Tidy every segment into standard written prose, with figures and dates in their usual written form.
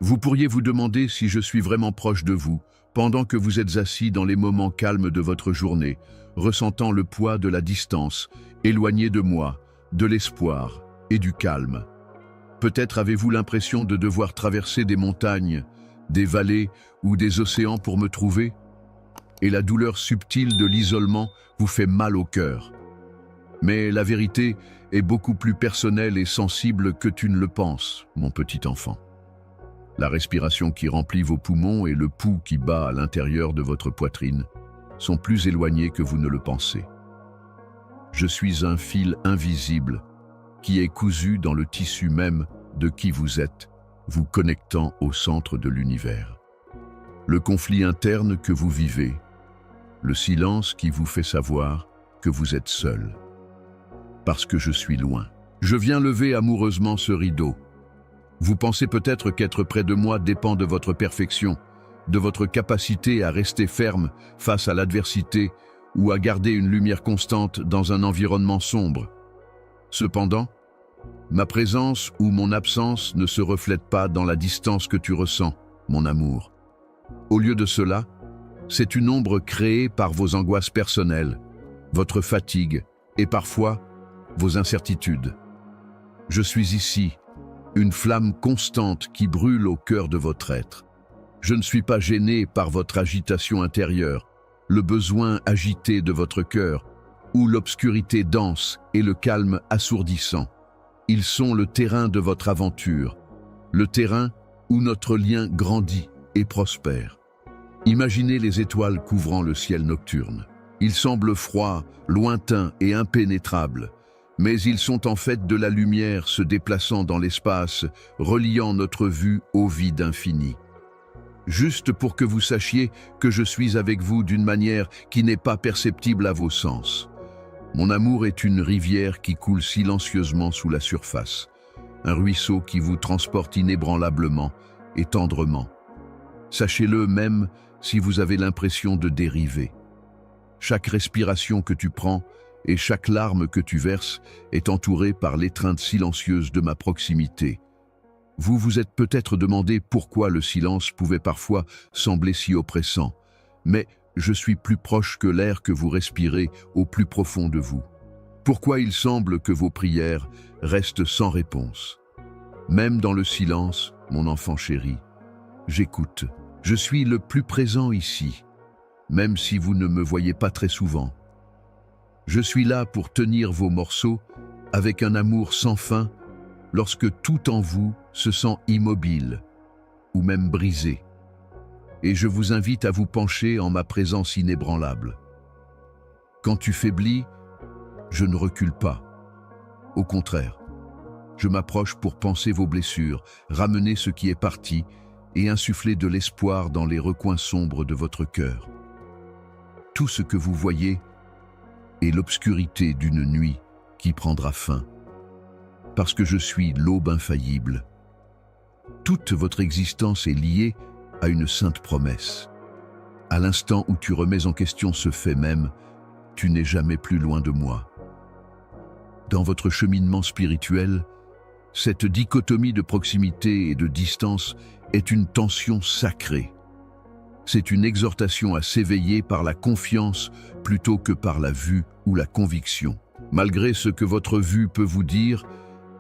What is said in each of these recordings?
Vous pourriez vous demander si je suis vraiment proche de vous, pendant que vous êtes assis dans les moments calmes de votre journée, ressentant le poids de la distance, éloigné de moi, de l'espoir et du calme. Peut-être avez-vous l'impression de devoir traverser des montagnes, des vallées ou des océans pour me trouver, et la douleur subtile de l'isolement vous fait mal au cœur. Mais la vérité est beaucoup plus personnelle et sensible que tu ne le penses, mon petit enfant. La respiration qui remplit vos poumons et le pouls qui bat à l'intérieur de votre poitrine sont plus éloignés que vous ne le pensez. Je suis un fil invisible qui est cousu dans le tissu même de qui vous êtes, vous connectant au centre de l'univers. Le conflit interne que vous vivez, le silence qui vous fait savoir que vous êtes seul. Parce que je suis loin. Je viens lever amoureusement ce rideau. Vous pensez peut-être qu'être près de moi dépend de votre perfection, de votre capacité à rester ferme face à l'adversité ou à garder une lumière constante dans un environnement sombre. Cependant, ma présence ou mon absence ne se reflète pas dans la distance que tu ressens, mon amour. Au lieu de cela, c'est une ombre créée par vos angoisses personnelles, votre fatigue et parfois vos incertitudes. Je suis ici, une flamme constante qui brûle au cœur de votre être. Je ne suis pas gêné par votre agitation intérieure, le besoin agité de votre cœur, ou l'obscurité dense et le calme assourdissant. Ils sont le terrain de votre aventure, le terrain où notre lien grandit et prospère. Imaginez les étoiles couvrant le ciel nocturne. Ils semblent froids, lointains et impénétrables, mais ils sont en fait de la lumière se déplaçant dans l'espace, reliant notre vue au vide infini. Juste pour que vous sachiez que je suis avec vous d'une manière qui n'est pas perceptible à vos sens. Mon amour est une rivière qui coule silencieusement sous la surface, un ruisseau qui vous transporte inébranlablement et tendrement. Sachez-le même si vous avez l'impression de dériver. Chaque respiration que tu prends et chaque larme que tu verses est entourée par l'étreinte silencieuse de ma proximité. Vous vous êtes peut-être demandé pourquoi le silence pouvait parfois sembler si oppressant, mais je suis plus proche que l'air que vous respirez au plus profond de vous. Pourquoi il semble que vos prières restent sans réponse. Même dans le silence, mon enfant chéri, j'écoute. Je suis le plus présent ici, même si vous ne me voyez pas très souvent. Je suis là pour tenir vos morceaux avec un amour sans fin lorsque tout en vous se sent immobile ou même brisé. Et je vous invite à vous pencher en ma présence inébranlable. Quand tu faiblis, je ne recule pas. Au contraire, je m'approche pour panser vos blessures, ramener ce qui est parti et insuffler de l'espoir dans les recoins sombres de votre cœur. Tout ce que vous voyez est l'obscurité d'une nuit qui prendra fin. Parce que je suis l'aube infaillible. Toute votre existence est liée à une sainte promesse. À l'instant où tu remets en question ce fait même, tu n'es jamais plus loin de moi. Dans votre cheminement spirituel, cette dichotomie de proximité et de distance est une tension sacrée. C'est une exhortation à s'éveiller par la confiance plutôt que par la vue ou la conviction. Malgré ce que votre vue peut vous dire,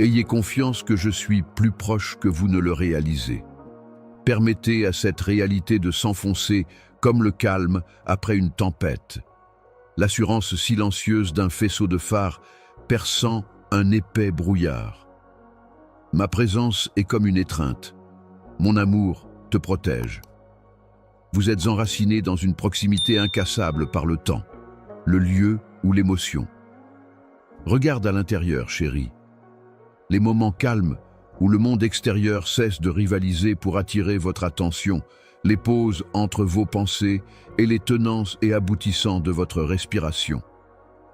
ayez confiance que je suis plus proche que vous ne le réalisez. Permettez à cette réalité de s'enfoncer comme le calme après une tempête. L'assurance silencieuse d'un faisceau de phare perçant un épais brouillard. Ma présence est comme une étreinte. Mon amour te protège. Vous êtes enraciné dans une proximité incassable par le temps, le lieu ou l'émotion. Regarde à l'intérieur, chérie. Les moments calmes où le monde extérieur cesse de rivaliser pour attirer votre attention, les pauses entre vos pensées et les tenants et aboutissants de votre respiration.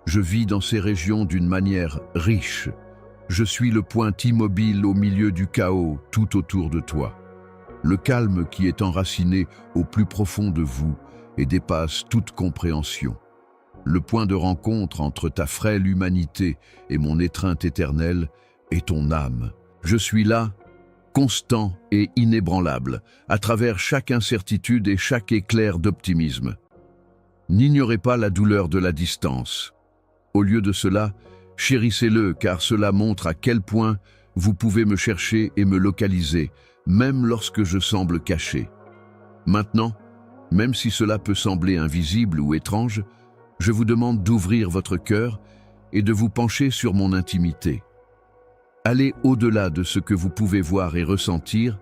Je vis dans ces régions d'une manière riche. Je suis le point immobile au milieu du chaos tout autour de toi. Le calme qui est enraciné au plus profond de vous et dépasse toute compréhension. Le point de rencontre entre ta frêle humanité et mon étreinte éternelle est ton âme. Je suis là constant et inébranlable, à travers chaque incertitude et chaque éclair d'optimisme. N'ignorez pas la douleur de la distance. Au lieu de cela, chérissez-le, car cela montre à quel point vous pouvez me chercher et me localiser, même lorsque je semble caché. Maintenant, même si cela peut sembler invisible ou étrange, je vous demande d'ouvrir votre cœur et de vous pencher sur mon intimité. Allez au-delà de ce que vous pouvez voir et ressentir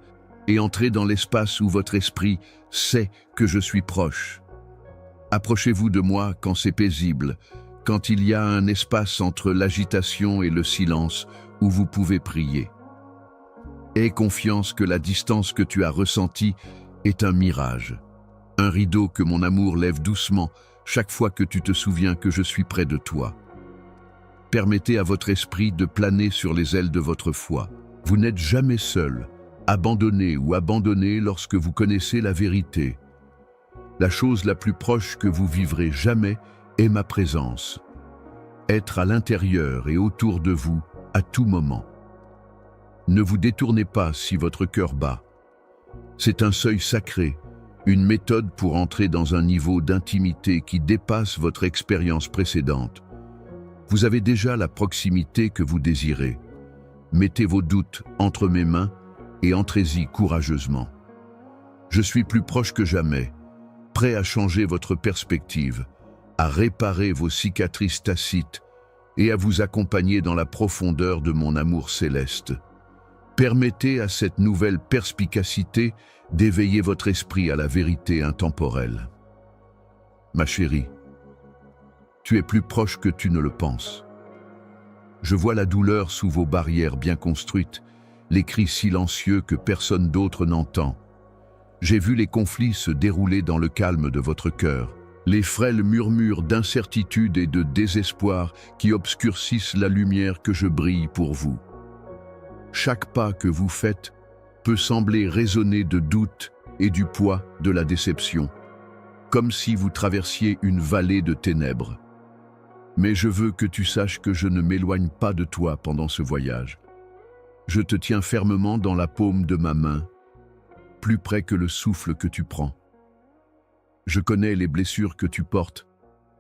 et entrez dans l'espace où votre esprit sait que je suis proche. Approchez-vous de moi quand c'est paisible, quand il y a un espace entre l'agitation et le silence où vous pouvez prier. Aie confiance que la distance que tu as ressentie est un mirage, un rideau que mon amour lève doucement chaque fois que tu te souviens que je suis près de toi. Permettez à votre esprit de planer sur les ailes de votre foi. Vous n'êtes jamais seul, abandonné ou abandonné lorsque vous connaissez la vérité. La chose la plus proche que vous vivrez jamais est ma présence. Être à l'intérieur et autour de vous à tout moment. Ne vous détournez pas si votre cœur bat. C'est un seuil sacré, une méthode pour entrer dans un niveau d'intimité qui dépasse votre expérience précédente. Vous avez déjà la proximité que vous désirez. Mettez vos doutes entre mes mains et entrez-y courageusement. Je suis plus proche que jamais, prêt à changer votre perspective, à réparer vos cicatrices tacites et à vous accompagner dans la profondeur de mon amour céleste. Permettez à cette nouvelle perspicacité d'éveiller votre esprit à la vérité intemporelle. Ma chérie, tu es plus proche que tu ne le penses. Je vois la douleur sous vos barrières bien construites, les cris silencieux que personne d'autre n'entend. J'ai vu les conflits se dérouler dans le calme de votre cœur, les frêles murmures d'incertitude et de désespoir qui obscurcissent la lumière que je brille pour vous. Chaque pas que vous faites peut sembler résonner de doute et du poids de la déception, comme si vous traversiez une vallée de ténèbres. Mais je veux que tu saches que je ne m'éloigne pas de toi pendant ce voyage. Je te tiens fermement dans la paume de ma main, plus près que le souffle que tu prends. Je connais les blessures que tu portes,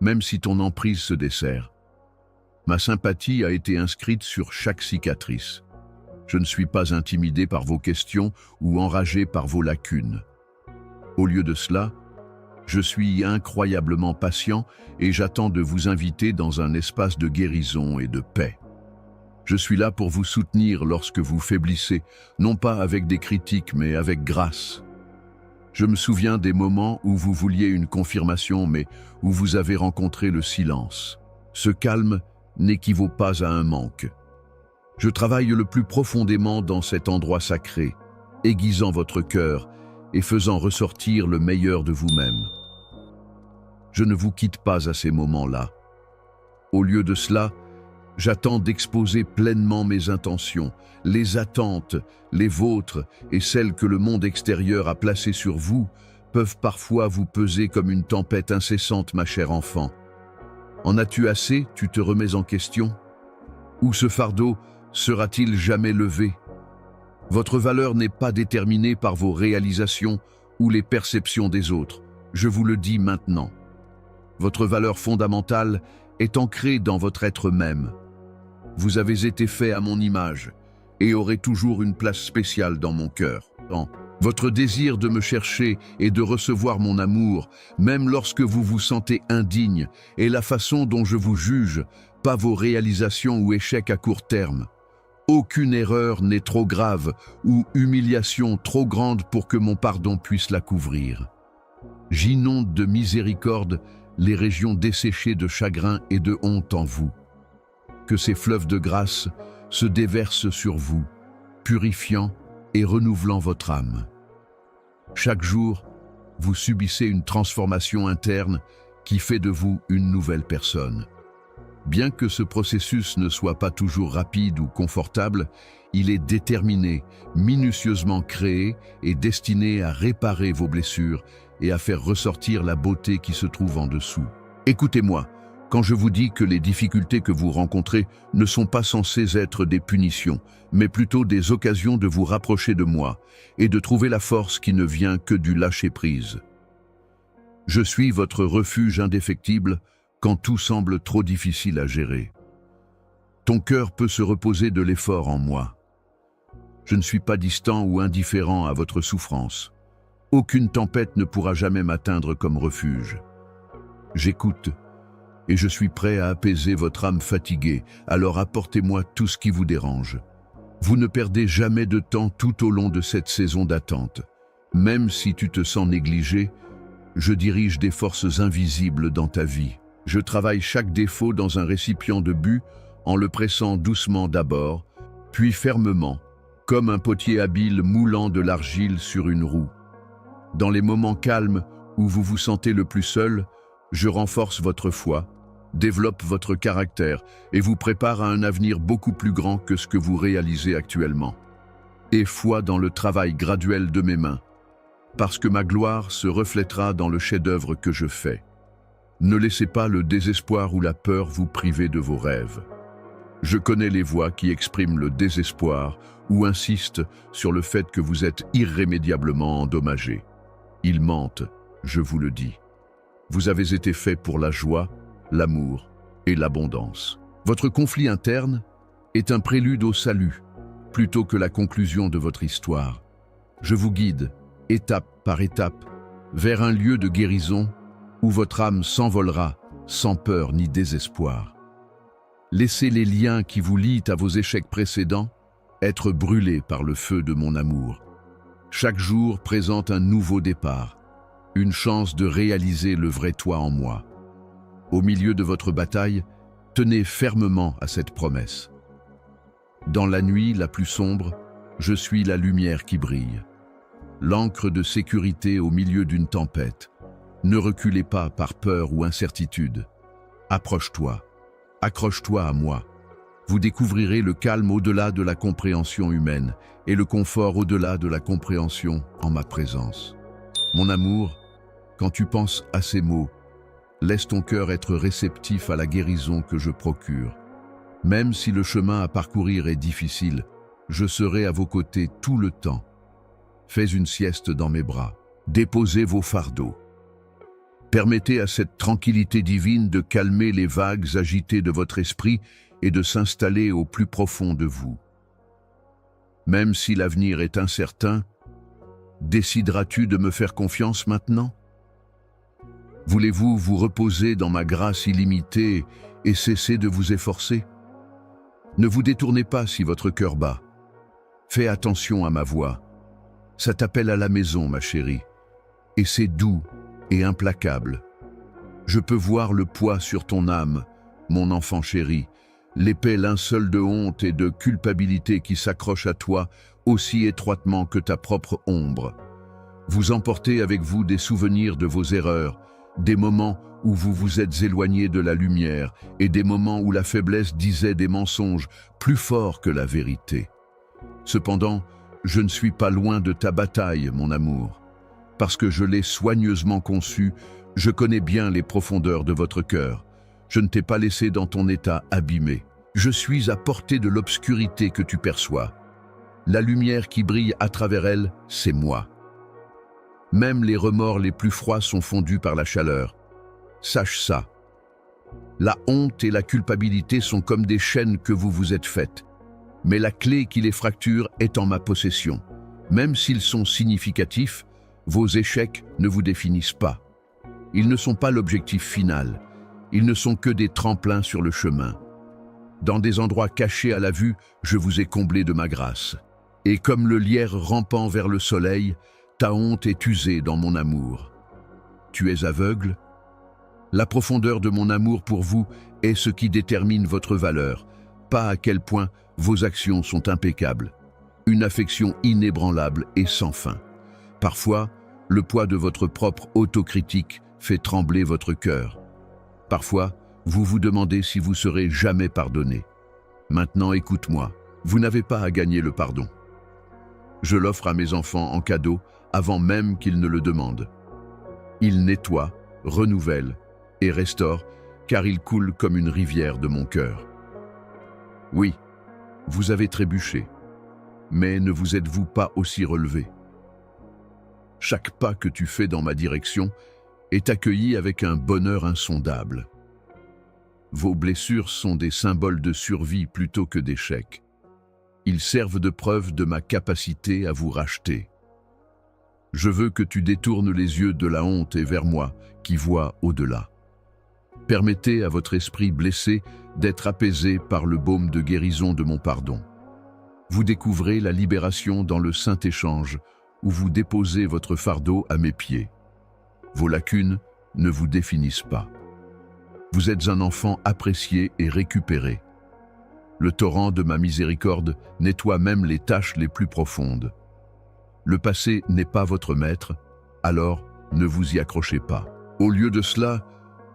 même si ton emprise se desserre. Ma sympathie a été inscrite sur chaque cicatrice. Je ne suis pas intimidé par vos questions ou enragé par vos lacunes. Au lieu de cela, je suis incroyablement patient et j'attends de vous inviter dans un espace de guérison et de paix. Je suis là pour vous soutenir lorsque vous faiblissez, non pas avec des critiques mais avec grâce. Je me souviens des moments où vous vouliez une confirmation mais où vous avez rencontré le silence. Ce calme n'équivaut pas à un manque. Je travaille le plus profondément dans cet endroit sacré, aiguisant votre cœur et faisant ressortir le meilleur de vous-même. Je ne vous quitte pas à ces moments-là. Au lieu de cela, j'attends d'exposer pleinement mes intentions, les attentes, les vôtres et celles que le monde extérieur a placées sur vous peuvent parfois vous peser comme une tempête incessante, ma chère enfant. En as-tu assez, tu te remets en question? Ou ce fardeau sera-t-il jamais levé? Votre valeur n'est pas déterminée par vos réalisations ou les perceptions des autres. Je vous le dis maintenant. Votre valeur fondamentale est ancrée dans votre être même. Vous avez été fait à mon image et aurez toujours une place spéciale dans mon cœur. Votre désir de me chercher et de recevoir mon amour, même lorsque vous vous sentez indigne, et la façon dont je vous juge, pas vos réalisations ou échecs à court terme. Aucune erreur n'est trop grave ou humiliation trop grande pour que mon pardon puisse la couvrir. J'inonde de miséricorde les régions desséchées de chagrin et de honte en vous. Que ces fleuves de grâce se déversent sur vous, purifiant et renouvelant votre âme. Chaque jour, vous subissez une transformation interne qui fait de vous une nouvelle personne. Bien que ce processus ne soit pas toujours rapide ou confortable, il est déterminé, minutieusement créé et destiné à réparer vos blessures et à faire ressortir la beauté qui se trouve en dessous. Écoutez-moi, quand je vous dis que les difficultés que vous rencontrez ne sont pas censées être des punitions, mais plutôt des occasions de vous rapprocher de moi et de trouver la force qui ne vient que du lâcher-prise. Je suis votre refuge indéfectible quand tout semble trop difficile à gérer. Ton cœur peut se reposer de l'effort en moi. Je ne suis pas distant ou indifférent à votre souffrance. Aucune tempête ne pourra jamais m'atteindre comme refuge. J'écoute et je suis prêt à apaiser votre âme fatiguée, alors apportez-moi tout ce qui vous dérange. Vous ne perdez jamais de temps tout au long de cette saison d'attente. Même si tu te sens négligé, je dirige des forces invisibles dans ta vie. Je travaille chaque défaut dans un récipient de but en le pressant doucement d'abord, puis fermement, comme un potier habile moulant de l'argile sur une roue. Dans les moments calmes où vous vous sentez le plus seul, je renforce votre foi, développe votre caractère et vous prépare à un avenir beaucoup plus grand que ce que vous réalisez actuellement. Aie foi dans le travail graduel de mes mains, parce que ma gloire se reflètera dans le chef-d'œuvre que je fais. Ne laissez pas le désespoir ou la peur vous priver de vos rêves. Je connais les voix qui expriment le désespoir ou insistent sur le fait que vous êtes irrémédiablement endommagé. Ils mentent, je vous le dis. Vous avez été fait pour la joie, l'amour et l'abondance. Votre conflit interne est un prélude au salut, plutôt que la conclusion de votre histoire. Je vous guide, étape par étape, vers un lieu de guérison où votre âme s'envolera sans peur ni désespoir. Laissez les liens qui vous lient à vos échecs précédents être brûlés par le feu de mon amour. Chaque jour présente un nouveau départ, une chance de réaliser le vrai toi en moi. Au milieu de votre bataille, tenez fermement à cette promesse. Dans la nuit la plus sombre, je suis la lumière qui brille. L'ancre de sécurité au milieu d'une tempête. Ne reculez pas par peur ou incertitude. Approche-toi, accroche-toi à moi. Vous découvrirez le calme au-delà de la compréhension humaine et le confort au-delà de la compréhension en ma présence. Mon amour, quand tu penses à ces mots, laisse ton cœur être réceptif à la guérison que je procure. Même si le chemin à parcourir est difficile, je serai à vos côtés tout le temps. Fais une sieste dans mes bras, déposez vos fardeaux. Permettez à cette tranquillité divine de calmer les vagues agitées de votre esprit et de s'installer au plus profond de vous. Même si l'avenir est incertain, décideras-tu de me faire confiance maintenant? Voulez-vous vous reposer dans ma grâce illimitée et cesser de vous efforcer? Ne vous détournez pas si votre cœur bat. Fais attention à ma voix. Ça t'appelle à la maison, ma chérie. Et c'est doux et implacable. Je peux voir le poids sur ton âme, mon enfant chéri, l'épais linceul de honte et de culpabilité qui s'accroche à toi aussi étroitement que ta propre ombre. Vous emportez avec vous des souvenirs de vos erreurs, des moments où vous vous êtes éloigné de la lumière et des moments où la faiblesse disait des mensonges plus forts que la vérité. Cependant, je ne suis pas loin de ta bataille, mon amour. Parce que je l'ai soigneusement conçue, je connais bien les profondeurs de votre cœur. Je ne t'ai pas laissé dans ton état abîmé. Je suis à portée de l'obscurité que tu perçois. La lumière qui brille à travers elle, c'est moi. Même les remords les plus froids sont fondus par la chaleur. Sache ça. La honte et la culpabilité sont comme des chaînes que vous vous êtes faites. Mais la clé qui les fracture est en ma possession. Même s'ils sont significatifs, vos échecs ne vous définissent pas. Ils ne sont pas l'objectif final. Ils ne sont que des tremplins sur le chemin. Dans des endroits cachés à la vue, je vous ai comblé de ma grâce. Et comme le lierre rampant vers le soleil, ta honte est usée dans mon amour. Tu es aveugle? La profondeur de mon amour pour vous est ce qui détermine votre valeur, pas à quel point vos actions sont impeccables. Une affection inébranlable et sans fin. Parfois, le poids de votre propre autocritique fait trembler votre cœur. Parfois, vous vous demandez si vous serez jamais pardonné. Maintenant, écoute-moi, vous n'avez pas à gagner le pardon. Je l'offre à mes enfants en cadeau avant même qu'ils ne le demandent. Il nettoie, renouvelle et restaure car il coule comme une rivière de mon cœur. Oui, vous avez trébuché, mais ne vous êtes-vous pas aussi relevé? Chaque pas que tu fais dans ma direction est accueilli avec un bonheur insondable. Vos blessures sont des symboles de survie plutôt que d'échec. Ils servent de preuve de ma capacité à vous racheter. Je veux que tu détournes les yeux de la honte et vers moi, qui vois au-delà. Permettez à votre esprit blessé d'être apaisé par le baume de guérison de mon pardon. Vous découvrez la libération dans le saint échange où vous déposez votre fardeau à mes pieds. Vos lacunes ne vous définissent pas. Vous êtes un enfant apprécié et récupéré. Le torrent de ma miséricorde nettoie même les taches les plus profondes. Le passé n'est pas votre maître, alors ne vous y accrochez pas. Au lieu de cela,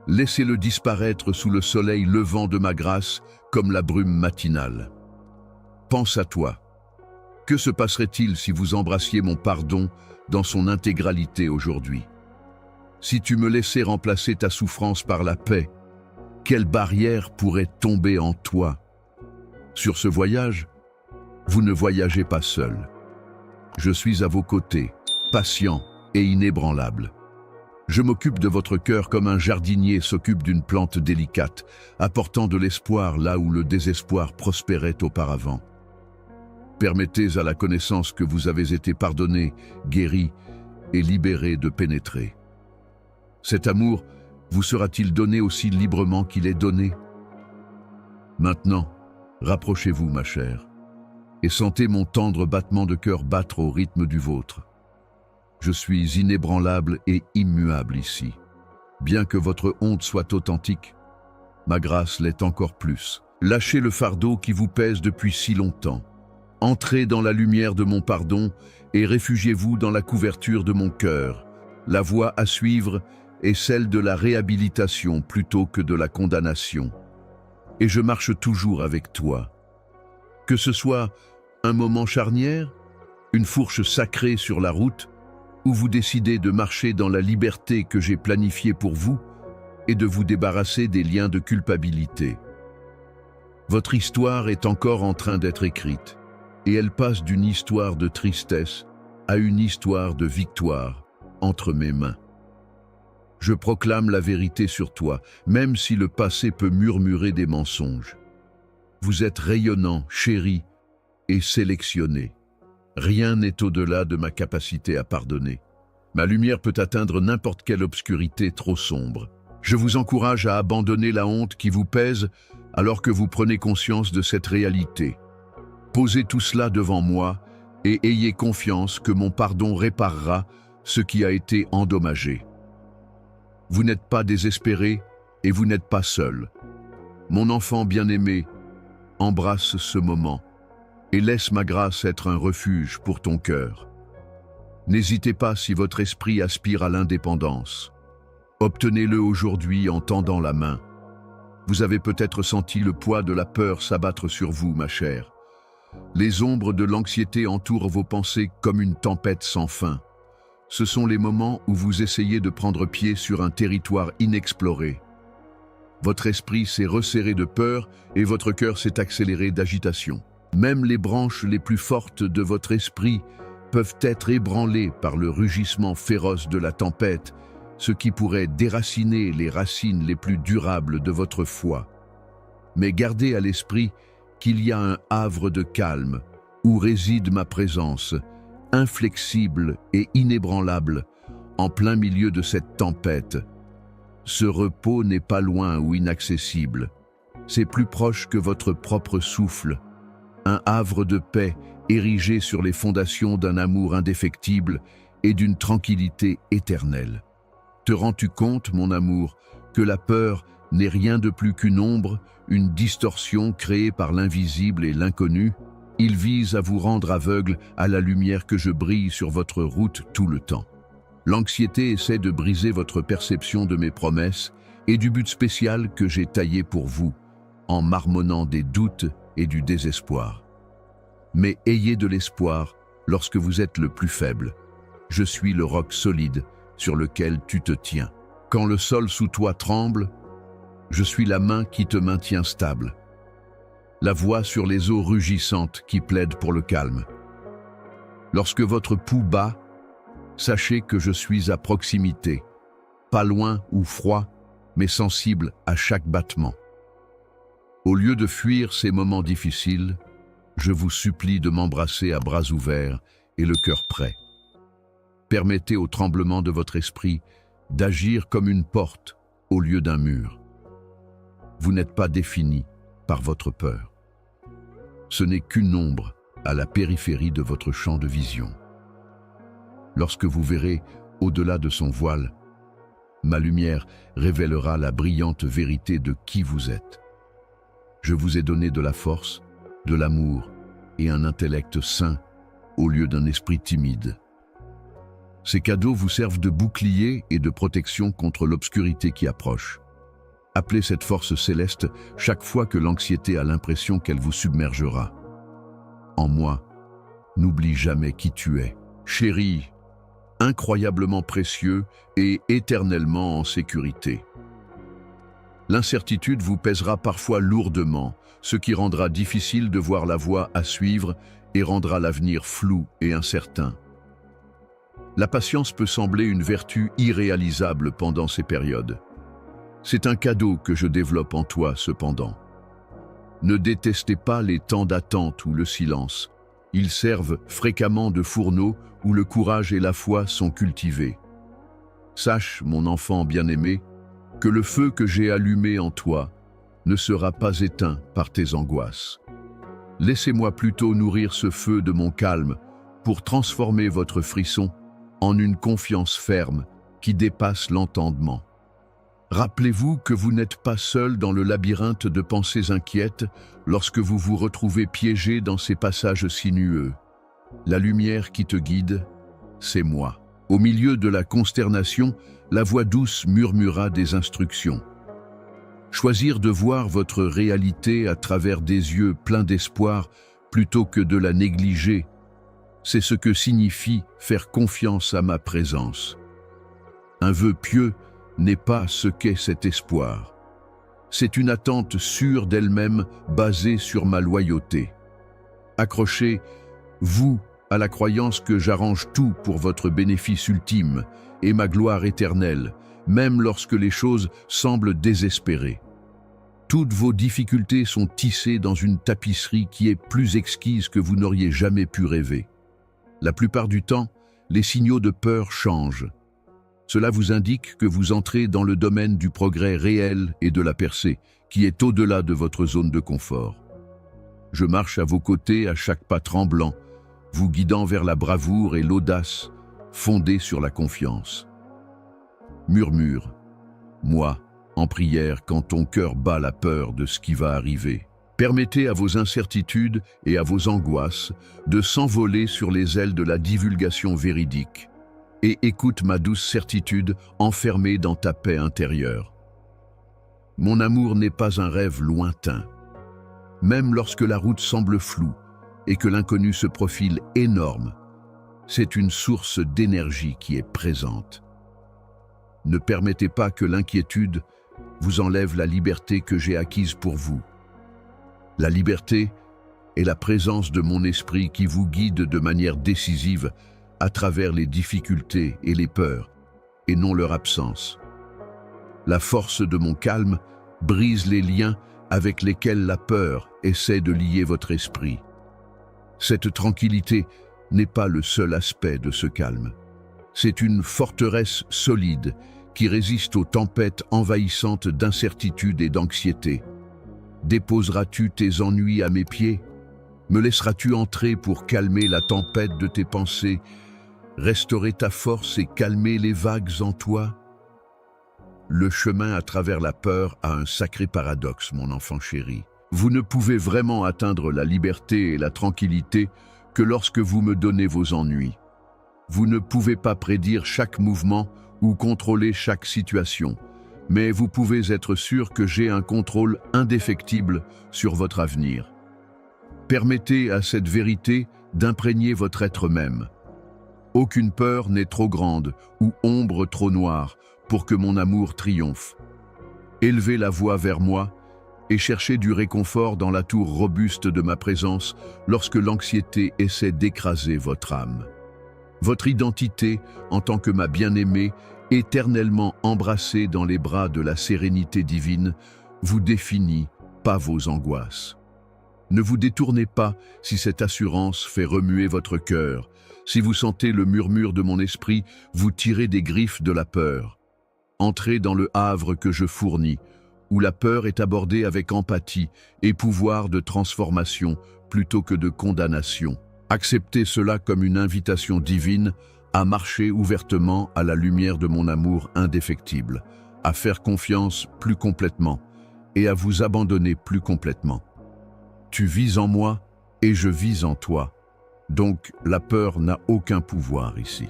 laissez-le disparaître sous le soleil levant de ma grâce comme la brume matinale. Pense à toi. Que se passerait-il si vous embrassiez mon pardon dans son intégralité aujourd'hui? Si tu me laissais remplacer ta souffrance par la paix, quelle barrière pourrait tomber en toi? Sur ce voyage, vous ne voyagez pas seul. Je suis à vos côtés, patient et inébranlable. Je m'occupe de votre cœur comme un jardinier s'occupe d'une plante délicate, apportant de l'espoir là où le désespoir prospérait auparavant. Permettez à la connaissance que vous avez été pardonné, guéri et libéré de pénétrer. Cet amour vous sera-t-il donné aussi librement qu'il est donné? Maintenant, rapprochez-vous, ma chère, et sentez mon tendre battement de cœur battre au rythme du vôtre. Je suis inébranlable et immuable ici. Bien que votre honte soit authentique, ma grâce l'est encore plus. Lâchez le fardeau qui vous pèse depuis si longtemps. Entrez dans la lumière de mon pardon et réfugiez-vous dans la couverture de mon cœur. La voie à suivre est celle de la réhabilitation plutôt que de la condamnation. Et je marche toujours avec toi. Que ce soit un moment charnière, une fourche sacrée sur la route, où vous décidez de marcher dans la liberté que j'ai planifiée pour vous et de vous débarrasser des liens de culpabilité. Votre histoire est encore en train d'être écrite, et elle passe d'une histoire de tristesse à une histoire de victoire entre mes mains. Je proclame la vérité sur toi, même si le passé peut murmurer des mensonges. Vous êtes rayonnant, chéri et sélectionné. Rien n'est au-delà de ma capacité à pardonner. Ma lumière peut atteindre n'importe quelle obscurité trop sombre. Je vous encourage à abandonner la honte qui vous pèse alors que vous prenez conscience de cette réalité. Posez tout cela devant moi et ayez confiance que mon pardon réparera ce qui a été endommagé. Vous n'êtes pas désespéré et vous n'êtes pas seul. Mon enfant bien-aimé, embrasse ce moment et laisse ma grâce être un refuge pour ton cœur. N'hésitez pas si votre esprit aspire à l'indépendance. Obtenez-le aujourd'hui en tendant la main. Vous avez peut-être senti le poids de la peur s'abattre sur vous, ma chère. Les ombres de l'anxiété entourent vos pensées comme une tempête sans fin. Ce sont les moments où vous essayez de prendre pied sur un territoire inexploré. Votre esprit s'est resserré de peur et votre cœur s'est accéléré d'agitation. Même les branches les plus fortes de votre esprit peuvent être ébranlées par le rugissement féroce de la tempête, ce qui pourrait déraciner les racines les plus durables de votre foi. Mais gardez à l'esprit qu'il y a un havre de calme où réside ma présence, inflexible et inébranlable, en plein milieu de cette tempête. Ce repos n'est pas loin ou inaccessible. C'est plus proche que votre propre souffle. Un havre de paix érigé sur les fondations d'un amour indéfectible et d'une tranquillité éternelle. Te rends-tu compte, mon amour, que la peur n'est rien de plus qu'une ombre, une distorsion créée par l'invisible et l'inconnu? Il vise à vous rendre aveugle à la lumière que je brille sur votre route tout le temps. L'anxiété essaie de briser votre perception de mes promesses et du but spécial que j'ai taillé pour vous, en marmonnant des doutes et du désespoir. Mais ayez de l'espoir lorsque vous êtes le plus faible. Je suis le roc solide sur lequel tu te tiens. Quand le sol sous toi tremble, Je suis la main qui te maintient stable. La voix sur les eaux rugissantes qui plaide pour le calme. Lorsque votre pouls bat, sachez que je suis à proximité, pas loin ou froid, mais sensible à chaque battement. Au lieu de fuir ces moments difficiles, je vous supplie de m'embrasser à bras ouverts et le cœur prêt. Permettez au tremblement de votre esprit d'agir comme une porte au lieu d'un mur. Vous n'êtes pas défini par votre peur. Ce n'est qu'une ombre à la périphérie de votre champ de vision. Lorsque vous verrez au-delà de son voile, ma lumière révélera la brillante vérité de qui vous êtes. Je vous ai donné de la force, de l'amour et un intellect sain au lieu d'un esprit timide. Ces cadeaux vous servent de bouclier et de protection contre l'obscurité qui approche. Appelez cette force céleste chaque fois que l'anxiété a l'impression qu'elle vous submergera. En moi, n'oublie jamais qui tu es, chéri, incroyablement précieux et éternellement en sécurité. L'incertitude vous pèsera parfois lourdement, ce qui rendra difficile de voir la voie à suivre et rendra l'avenir flou et incertain. La patience peut sembler une vertu irréalisable pendant ces périodes. C'est un cadeau que je développe en toi cependant. Ne détestez pas les temps d'attente ou le silence. Ils servent fréquemment de fourneau où le courage et la foi sont cultivés. Sache, mon enfant bien-aimé, que le feu que j'ai allumé en toi ne sera pas éteint par tes angoisses. Laissez-moi plutôt nourrir ce feu de mon calme pour transformer votre frisson en une confiance ferme qui dépasse l'entendement. Rappelez-vous que vous n'êtes pas seul dans le labyrinthe de pensées inquiètes lorsque vous vous retrouvez piégé dans ces passages sinueux. La lumière qui te guide, c'est moi. Au milieu de la consternation, la voix douce murmura des instructions. Choisir de voir votre réalité à travers des yeux pleins d'espoir plutôt que de la négliger, c'est ce que signifie faire confiance à ma présence. Un vœu pieux n'est pas ce qu'est cet espoir. C'est une attente sûre d'elle-même basée sur ma loyauté. Accrochez-vous à la croyance que j'arrange tout pour votre bénéfice ultime et ma gloire éternelle, même lorsque les choses semblent désespérées. Toutes vos difficultés sont tissées dans une tapisserie qui est plus exquise que vous n'auriez jamais pu rêver. La plupart du temps, les signaux de peur changent. Cela vous indique que vous entrez dans le domaine du progrès réel et de la percée, qui est au-delà de votre zone de confort. Je marche à vos côtés à chaque pas tremblant, vous guidant vers la bravoure et l'audace, fondée sur la confiance. Murmure, moi, en prière quand ton cœur bat la peur de ce qui va arriver. Permettez à vos incertitudes et à vos angoisses de s'envoler sur les ailes de la divulgation véridique. Et écoute ma douce certitude enfermée dans ta paix intérieure. Mon amour n'est pas un rêve lointain. Même lorsque la route semble floue et que l'inconnu se profile énorme, c'est une source d'énergie qui est présente. Ne permettez pas que l'inquiétude vous enlève la liberté que j'ai acquise pour vous. La liberté est la présence de mon esprit qui vous guide de manière décisive à travers les difficultés et les peurs, et non leur absence. La force de mon calme brise les liens avec lesquels la peur essaie de lier votre esprit. Cette tranquillité n'est pas le seul aspect de ce calme. C'est une forteresse solide qui résiste aux tempêtes envahissantes d'incertitude et d'anxiété. Déposeras-tu tes ennuis à mes pieds? Me laisseras-tu entrer pour calmer la tempête de tes pensées, restaurer ta force et calmer les vagues en toi? Le chemin à travers la peur a un sacré paradoxe, mon enfant chéri. Vous ne pouvez vraiment atteindre la liberté et la tranquillité que lorsque vous me donnez vos ennuis. Vous ne pouvez pas prédire chaque mouvement ou contrôler chaque situation, mais vous pouvez être sûr que j'ai un contrôle indéfectible sur votre avenir. Permettez à cette vérité d'imprégner votre être même. Aucune peur n'est trop grande ou ombre trop noire pour que mon amour triomphe. Élevez la voix vers moi et cherchez du réconfort dans la tour robuste de ma présence lorsque l'anxiété essaie d'écraser votre âme. Votre identité, en tant que ma bien-aimée, éternellement embrassée dans les bras de la sérénité divine, vous définit, pas vos angoisses. Ne vous détournez pas si cette assurance fait remuer votre cœur. Si vous sentez le murmure de mon esprit, vous tirez des griffes de la peur. Entrez dans le havre que je fournis, où la peur est abordée avec empathie et pouvoir de transformation plutôt que de condamnation. Acceptez cela comme une invitation divine à marcher ouvertement à la lumière de mon amour indéfectible, à faire confiance plus complètement et à vous abandonner plus complètement. Tu vis en moi et je vis en toi, donc la peur n'a aucun pouvoir ici.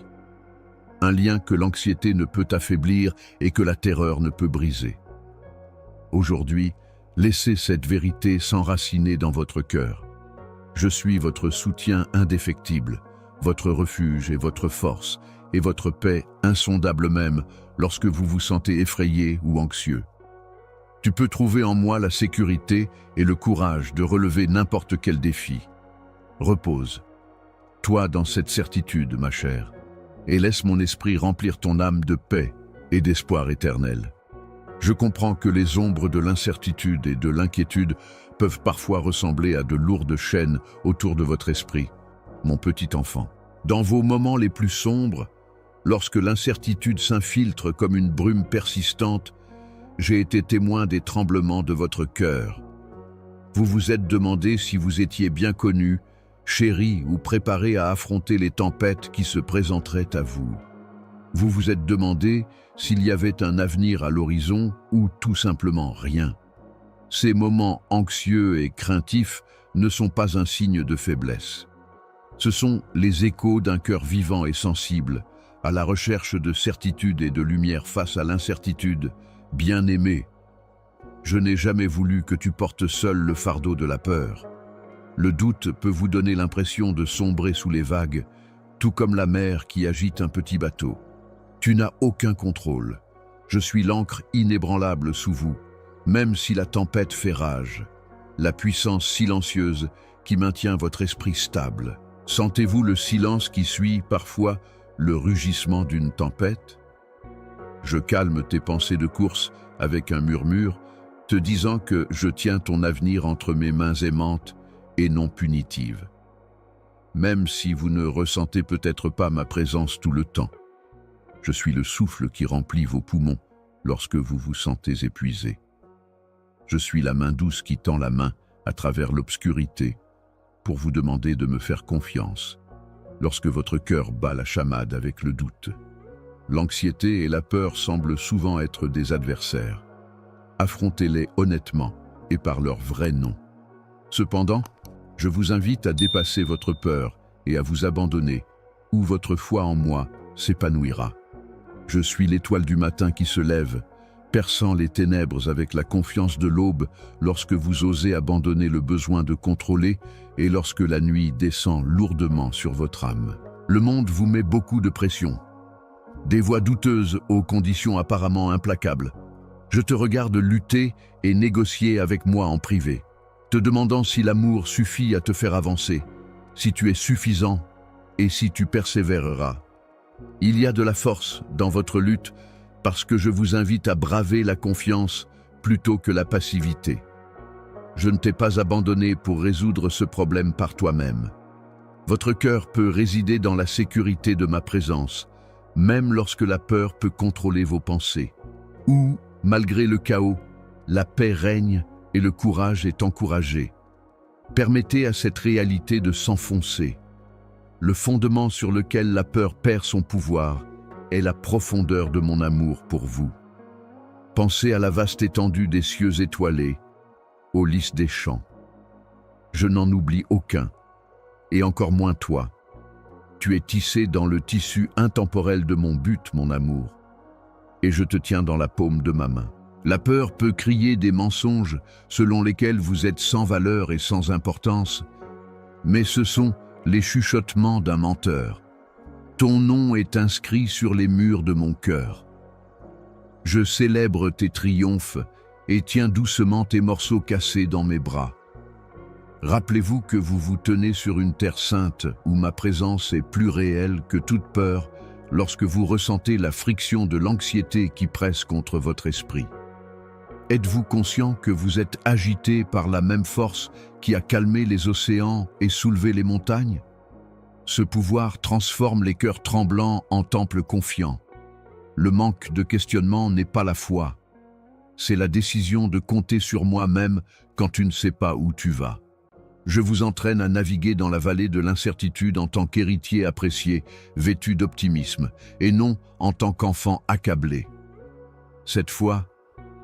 Un lien que l'anxiété ne peut affaiblir et que la terreur ne peut briser. Aujourd'hui, laissez cette vérité s'enraciner dans votre cœur. Je suis votre soutien indéfectible, votre refuge et votre force, et votre paix insondable même lorsque vous vous sentez effrayé ou anxieux. Tu peux trouver en moi la sécurité et le courage de relever n'importe quel défi. Repose, toi dans cette certitude, ma chère, et laisse mon esprit remplir ton âme de paix et d'espoir éternel. Je comprends que les ombres de l'incertitude et de l'inquiétude peuvent parfois ressembler à de lourdes chaînes autour de votre esprit, mon petit enfant. Dans vos moments les plus sombres, lorsque l'incertitude s'infiltre comme une brume persistante, j'ai été témoin des tremblements de votre cœur. Vous vous êtes demandé si vous étiez bien connu, chéri ou préparé à affronter les tempêtes qui se présenteraient à vous. Vous vous êtes demandé s'il y avait un avenir à l'horizon ou tout simplement rien. Ces moments anxieux et craintifs ne sont pas un signe de faiblesse. Ce sont les échos d'un cœur vivant et sensible, à la recherche de certitude et de lumière face à l'incertitude. Bien-aimé, je n'ai jamais voulu que tu portes seul le fardeau de la peur. Le doute peut vous donner l'impression de sombrer sous les vagues, tout comme la mer qui agite un petit bateau. Tu n'as aucun contrôle. Je suis l'ancre inébranlable sous vous, même si la tempête fait rage, la puissance silencieuse qui maintient votre esprit stable. Sentez-vous le silence qui suit parfois le rugissement d'une tempête? Je calme tes pensées de course avec un murmure, te disant que je tiens ton avenir entre mes mains aimantes et non punitives. Même si vous ne ressentez peut-être pas ma présence tout le temps, je suis le souffle qui remplit vos poumons lorsque vous vous sentez épuisé. Je suis la main douce qui tend la main à travers l'obscurité pour vous demander de me faire confiance lorsque votre cœur bat la chamade avec le doute. L'anxiété et la peur semblent souvent être des adversaires. Affrontez-les honnêtement et par leur vrai nom. Cependant, je vous invite à dépasser votre peur et à vous abandonner, où votre foi en moi s'épanouira. Je suis l'étoile du matin qui se lève, perçant les ténèbres avec la confiance de l'aube lorsque vous osez abandonner le besoin de contrôler et lorsque la nuit descend lourdement sur votre âme. Le monde vous met beaucoup de pression. Des voix douteuses aux conditions apparemment implacables. Je te regarde lutter et négocier avec moi en privé, te demandant si l'amour suffit à te faire avancer, si tu es suffisant et si tu persévéreras. Il y a de la force dans votre lutte parce que je vous invite à braver la confiance plutôt que la passivité. Je ne t'ai pas abandonné pour résoudre ce problème par toi-même. Votre cœur peut résider dans la sécurité de ma présence, même lorsque la peur peut contrôler vos pensées. Ou, malgré le chaos, la paix règne et le courage est encouragé. Permettez à cette réalité de s'enfoncer. Le fondement sur lequel la peur perd son pouvoir est la profondeur de mon amour pour vous. Pensez à la vaste étendue des cieux étoilés, aux lys des champs. Je n'en oublie aucun, et encore moins toi. Tu es tissé dans le tissu intemporel de mon but, mon amour, et je te tiens dans la paume de ma main. La peur peut crier des mensonges selon lesquels vous êtes sans valeur et sans importance, mais ce sont les chuchotements d'un menteur. Ton nom est inscrit sur les murs de mon cœur. Je célèbre tes triomphes et tiens doucement tes morceaux cassés dans mes bras. Rappelez-vous que vous vous tenez sur une terre sainte où ma présence est plus réelle que toute peur lorsque vous ressentez la friction de l'anxiété qui presse contre votre esprit. Êtes-vous conscient que vous êtes agité par la même force qui a calmé les océans et soulevé les montagnes? Ce pouvoir transforme les cœurs tremblants en temples confiants. Le manque de questionnement n'est pas la foi. C'est la décision de compter sur moi-même quand tu ne sais pas où tu vas. Je vous entraîne à naviguer dans la vallée de l'incertitude en tant qu'héritier apprécié, vêtu d'optimisme, et non en tant qu'enfant accablé. Cette fois,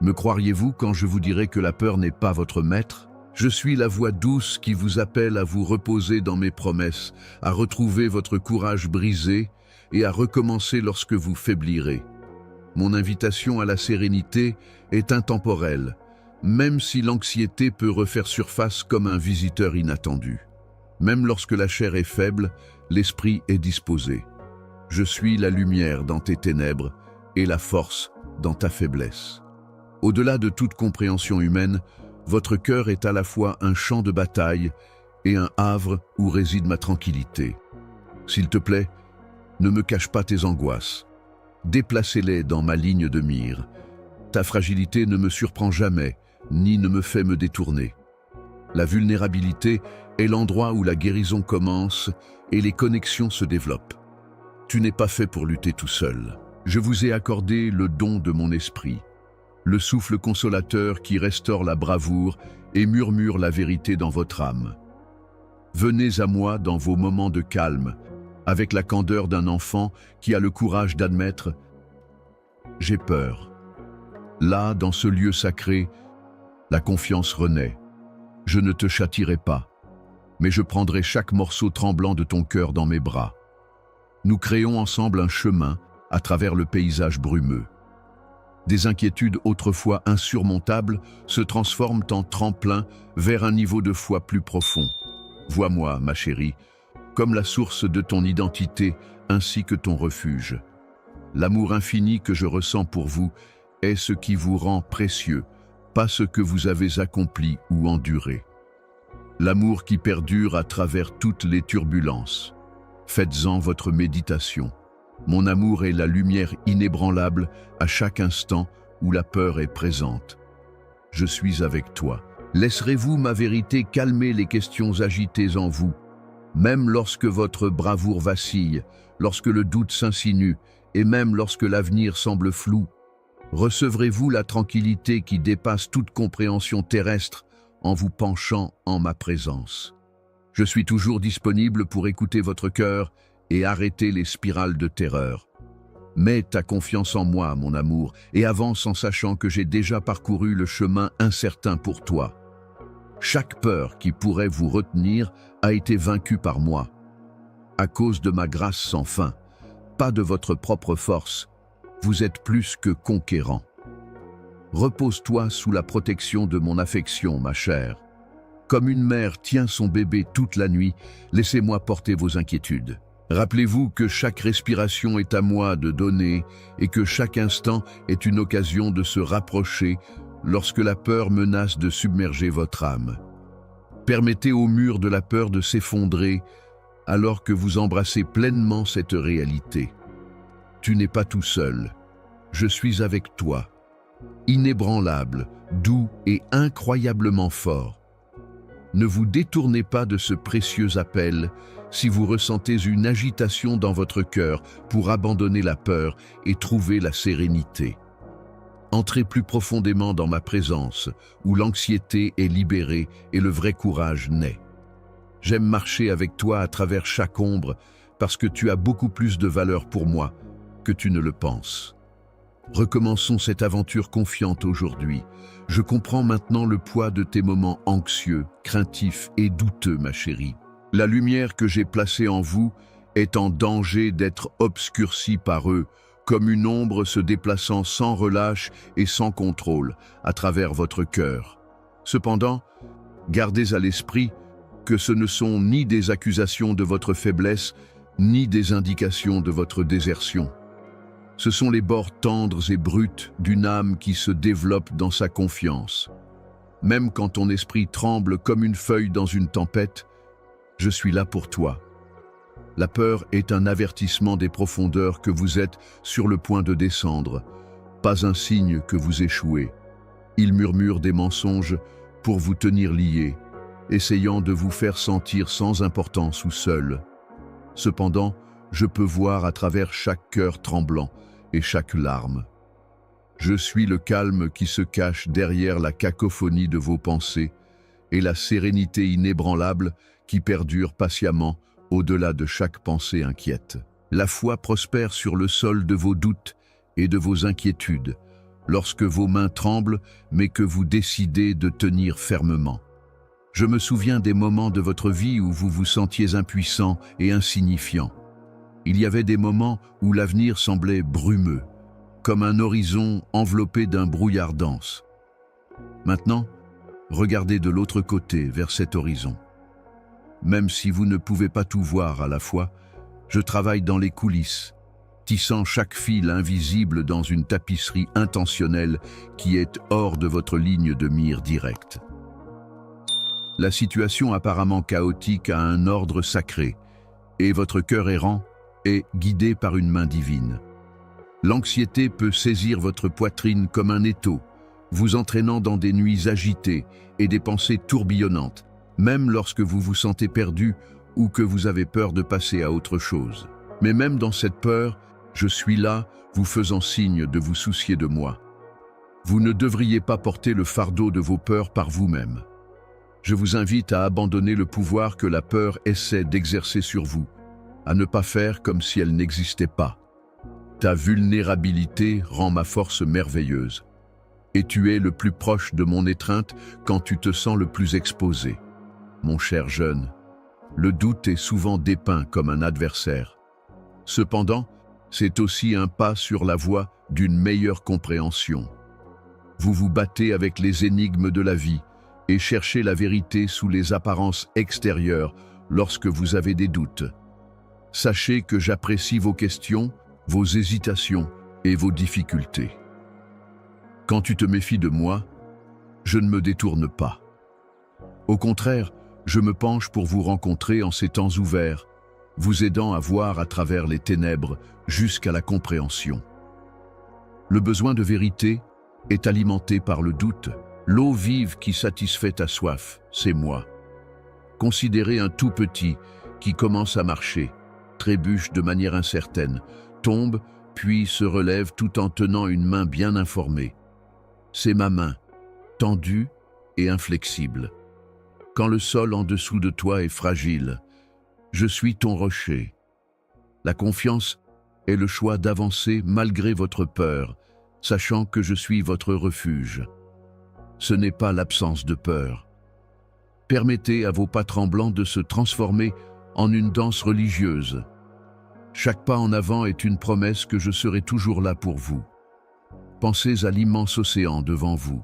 me croiriez-vous quand je vous dirai que la peur n'est pas votre maître? Je suis la voix douce qui vous appelle à vous reposer dans mes promesses, à retrouver votre courage brisé et à recommencer lorsque vous faiblirez. Mon invitation à la sérénité est intemporelle, même si l'anxiété peut refaire surface comme un visiteur inattendu. Même lorsque la chair est faible, l'esprit est disposé. Je suis la lumière dans tes ténèbres et la force dans ta faiblesse. Au-delà de toute compréhension humaine, votre cœur est à la fois un champ de bataille et un havre où réside ma tranquillité. S'il te plaît, ne me cache pas tes angoisses. Déplacez-les dans ma ligne de mire. Ta fragilité ne me surprend jamais, ni ne me fait me détourner. La vulnérabilité est l'endroit où la guérison commence et les connexions se développent. Tu n'es pas fait pour lutter tout seul. Je vous ai accordé le don de mon esprit, le souffle consolateur qui restaure la bravoure et murmure la vérité dans votre âme. Venez à moi dans vos moments de calme, avec la candeur d'un enfant qui a le courage d'admettre « J'ai peur ». Là, dans ce lieu sacré, la confiance renaît. Je ne te châtierai pas, mais je prendrai chaque morceau tremblant de ton cœur dans mes bras. Nous créons ensemble un chemin à travers le paysage brumeux. Des inquiétudes autrefois insurmontables se transforment en tremplin vers un niveau de foi plus profond. Vois-moi, ma chérie, comme la source de ton identité ainsi que ton refuge. L'amour infini que je ressens pour vous est ce qui vous rend précieux, pas ce que vous avez accompli ou enduré. L'amour qui perdure à travers toutes les turbulences. Faites-en votre méditation. Mon amour est la lumière inébranlable à chaque instant où la peur est présente. Je suis avec toi. Laisserez-vous ma vérité calmer les questions agitées en vous, même lorsque votre bravoure vacille, lorsque le doute s'insinue et même lorsque l'avenir semble flou? Recevrez-vous la tranquillité qui dépasse toute compréhension terrestre en vous penchant en ma présence? Je suis toujours disponible pour écouter votre cœur et arrêter les spirales de terreur. Mets ta confiance en moi, mon amour, et avance en sachant que j'ai déjà parcouru le chemin incertain pour toi. Chaque peur qui pourrait vous retenir a été vaincue par moi. À cause de ma grâce sans fin, pas de votre propre force, vous êtes plus que conquérant. Repose-toi sous la protection de mon affection, ma chère. Comme une mère tient son bébé toute la nuit, laissez-moi porter vos inquiétudes. Rappelez-vous que chaque respiration est à moi de donner et que chaque instant est une occasion de se rapprocher lorsque la peur menace de submerger votre âme. Permettez au mur de la peur de s'effondrer alors que vous embrassez pleinement cette réalité. Tu n'es pas tout seul. Je suis avec toi. Inébranlable, doux et incroyablement fort. Ne vous détournez pas de ce précieux appel si vous ressentez une agitation dans votre cœur pour abandonner la peur et trouver la sérénité. Entrez plus profondément dans ma présence, où l'anxiété est libérée et le vrai courage naît. J'aime marcher avec toi à travers chaque ombre parce que tu as beaucoup plus de valeur pour moi que tu ne le penses. Recommençons cette aventure confiante aujourd'hui. Je comprends maintenant le poids de tes moments anxieux, craintifs et douteux, ma chérie. La lumière que j'ai placée en vous est en danger d'être obscurcie par eux, comme une ombre se déplaçant sans relâche et sans contrôle à travers votre cœur. Cependant, gardez à l'esprit que ce ne sont ni des accusations de votre faiblesse, ni des indications de votre désertion. Ce sont les bords tendres et bruts d'une âme qui se développe dans sa confiance. Même quand ton esprit tremble comme une feuille dans une tempête, je suis là pour toi. La peur est un avertissement des profondeurs que vous êtes sur le point de descendre, pas un signe que vous échouez. Il murmure des mensonges pour vous tenir liés, essayant de vous faire sentir sans importance ou seul. Cependant, je peux voir à travers chaque cœur tremblant et chaque larme. Je suis le calme qui se cache derrière la cacophonie de vos pensées et la sérénité inébranlable qui perdure patiemment au-delà de chaque pensée inquiète. La foi prospère sur le sol de vos doutes et de vos inquiétudes, lorsque vos mains tremblent mais que vous décidez de tenir fermement. Je me souviens des moments de votre vie où vous vous sentiez impuissant et insignifiant. Il y avait des moments où l'avenir semblait brumeux, comme un horizon enveloppé d'un brouillard dense. Maintenant, regardez de l'autre côté vers cet horizon. Même si vous ne pouvez pas tout voir à la fois, je travaille dans les coulisses, tissant chaque fil invisible dans une tapisserie intentionnelle qui est hors de votre ligne de mire directe. La situation apparemment chaotique a un ordre sacré, et votre cœur errant est guidé par une main divine. L'anxiété peut saisir votre poitrine comme un étau, vous entraînant dans des nuits agitées et des pensées tourbillonnantes, même lorsque vous vous sentez perdu ou que vous avez peur de passer à autre chose. Mais même dans cette peur, je suis là, vous faisant signe de vous soucier de moi. Vous ne devriez pas porter le fardeau de vos peurs par vous-même. Je vous invite à abandonner le pouvoir que la peur essaie d'exercer sur vous, à ne pas faire comme si elle n'existait pas. Ta vulnérabilité rend ma force merveilleuse, et tu es le plus proche de mon étreinte quand tu te sens le plus exposé. Mon cher jeune, le doute est souvent dépeint comme un adversaire. Cependant, c'est aussi un pas sur la voie d'une meilleure compréhension. Vous vous battez avec les énigmes de la vie et cherchez la vérité sous les apparences extérieures lorsque vous avez des doutes. Sachez que j'apprécie vos questions, vos hésitations et vos difficultés. Quand tu te méfies de moi, je ne me détourne pas. Au contraire, je me penche pour vous rencontrer en ces temps ouverts, vous aidant à voir à travers les ténèbres jusqu'à la compréhension. Le besoin de vérité est alimenté par le doute. L'eau vive qui satisfait ta soif, c'est moi. Considérez un tout petit qui commence à marcher, trébuche de manière incertaine, tombe, puis se relève tout en tenant une main bien informée. C'est ma main, tendue et inflexible. Quand le sol en dessous de toi est fragile, je suis ton rocher. La confiance est le choix d'avancer malgré votre peur, sachant que je suis votre refuge. Ce n'est pas l'absence de peur. Permettez à vos pas tremblants de se transformer en une danse religieuse. Chaque pas en avant est une promesse que je serai toujours là pour vous. Pensez à l'immense océan devant vous,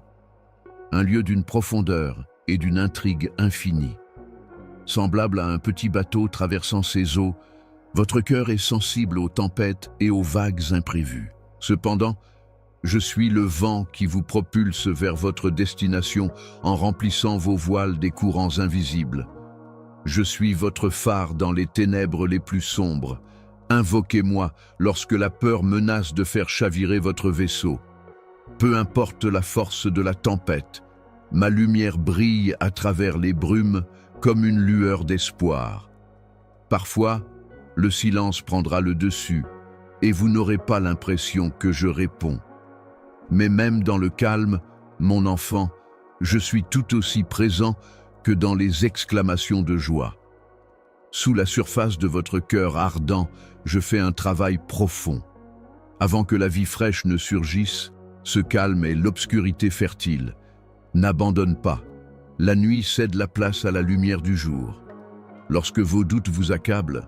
un lieu d'une profondeur et d'une intrigue infinie. Semblable à un petit bateau traversant ses eaux, votre cœur est sensible aux tempêtes et aux vagues imprévues. Cependant, je suis le vent qui vous propulse vers votre destination en remplissant vos voiles des courants invisibles. Je suis votre phare dans les ténèbres les plus sombres. Invoquez-moi lorsque la peur menace de faire chavirer votre vaisseau. Peu importe la force de la tempête, ma lumière brille à travers les brumes comme une lueur d'espoir. Parfois, le silence prendra le dessus et vous n'aurez pas l'impression que je réponds. Mais même dans le calme, mon enfant, je suis tout aussi présent que dans les exclamations de joie. Sous la surface de votre cœur ardent, je fais un travail profond. Avant que la vie fraîche ne surgisse, ce calme est l'obscurité fertile. N'abandonne pas. La nuit cède la place à la lumière du jour. Lorsque vos doutes vous accablent,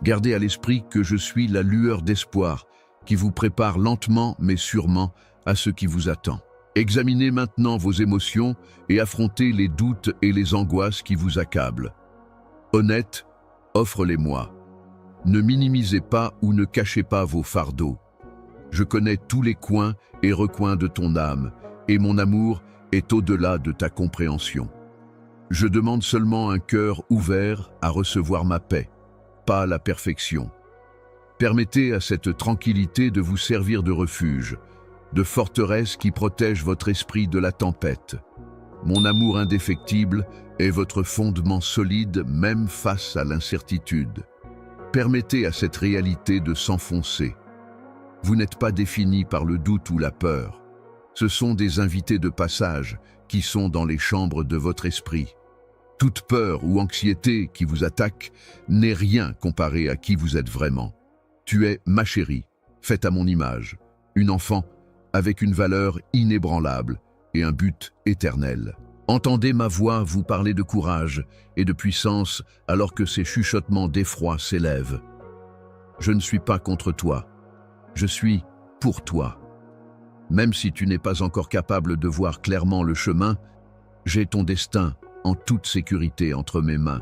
gardez à l'esprit que je suis la lueur d'espoir qui vous prépare lentement mais sûrement à ce qui vous attend. Examinez maintenant vos émotions et affrontez les doutes et les angoisses qui vous accablent. Honnête, offre-les-moi. Ne minimisez pas ou ne cachez pas vos fardeaux. Je connais tous les coins et recoins de ton âme, et mon amour est au-delà de ta compréhension. Je demande seulement un cœur ouvert à recevoir ma paix, pas la perfection. Permettez à cette tranquillité de vous servir de refuge, de forteresse qui protège votre esprit de la tempête. Mon amour indéfectible est votre fondement solide même face à l'incertitude. Permettez à cette réalité de s'enfoncer. Vous n'êtes pas défini par le doute ou la peur. Ce sont des invités de passage qui sont dans les chambres de votre esprit. Toute peur ou anxiété qui vous attaque n'est rien comparé à qui vous êtes vraiment. Tu es ma chérie, faite à mon image, une enfant avec une valeur inébranlable et un but éternel. Entendez ma voix vous parler de courage et de puissance alors que ces chuchotements d'effroi s'élèvent. Je ne suis pas contre toi, je suis pour toi. Même si tu n'es pas encore capable de voir clairement le chemin, j'ai ton destin en toute sécurité entre mes mains.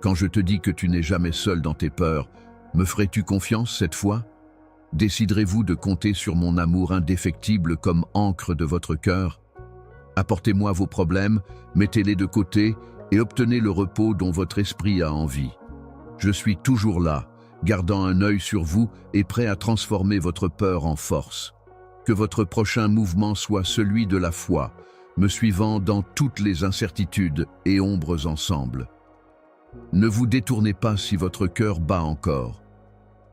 Quand je te dis que tu n'es jamais seul dans tes peurs, me ferais-tu confiance cette fois? Déciderez-vous de compter sur mon amour indéfectible comme encre de votre cœur? Apportez-moi vos problèmes, mettez-les de côté et obtenez le repos dont votre esprit a envie. Je suis toujours là, gardant un œil sur vous et prêt à transformer votre peur en force. Que votre prochain mouvement soit celui de la foi, me suivant dans toutes les incertitudes et ombres ensemble. Ne vous détournez pas si votre cœur bat encore.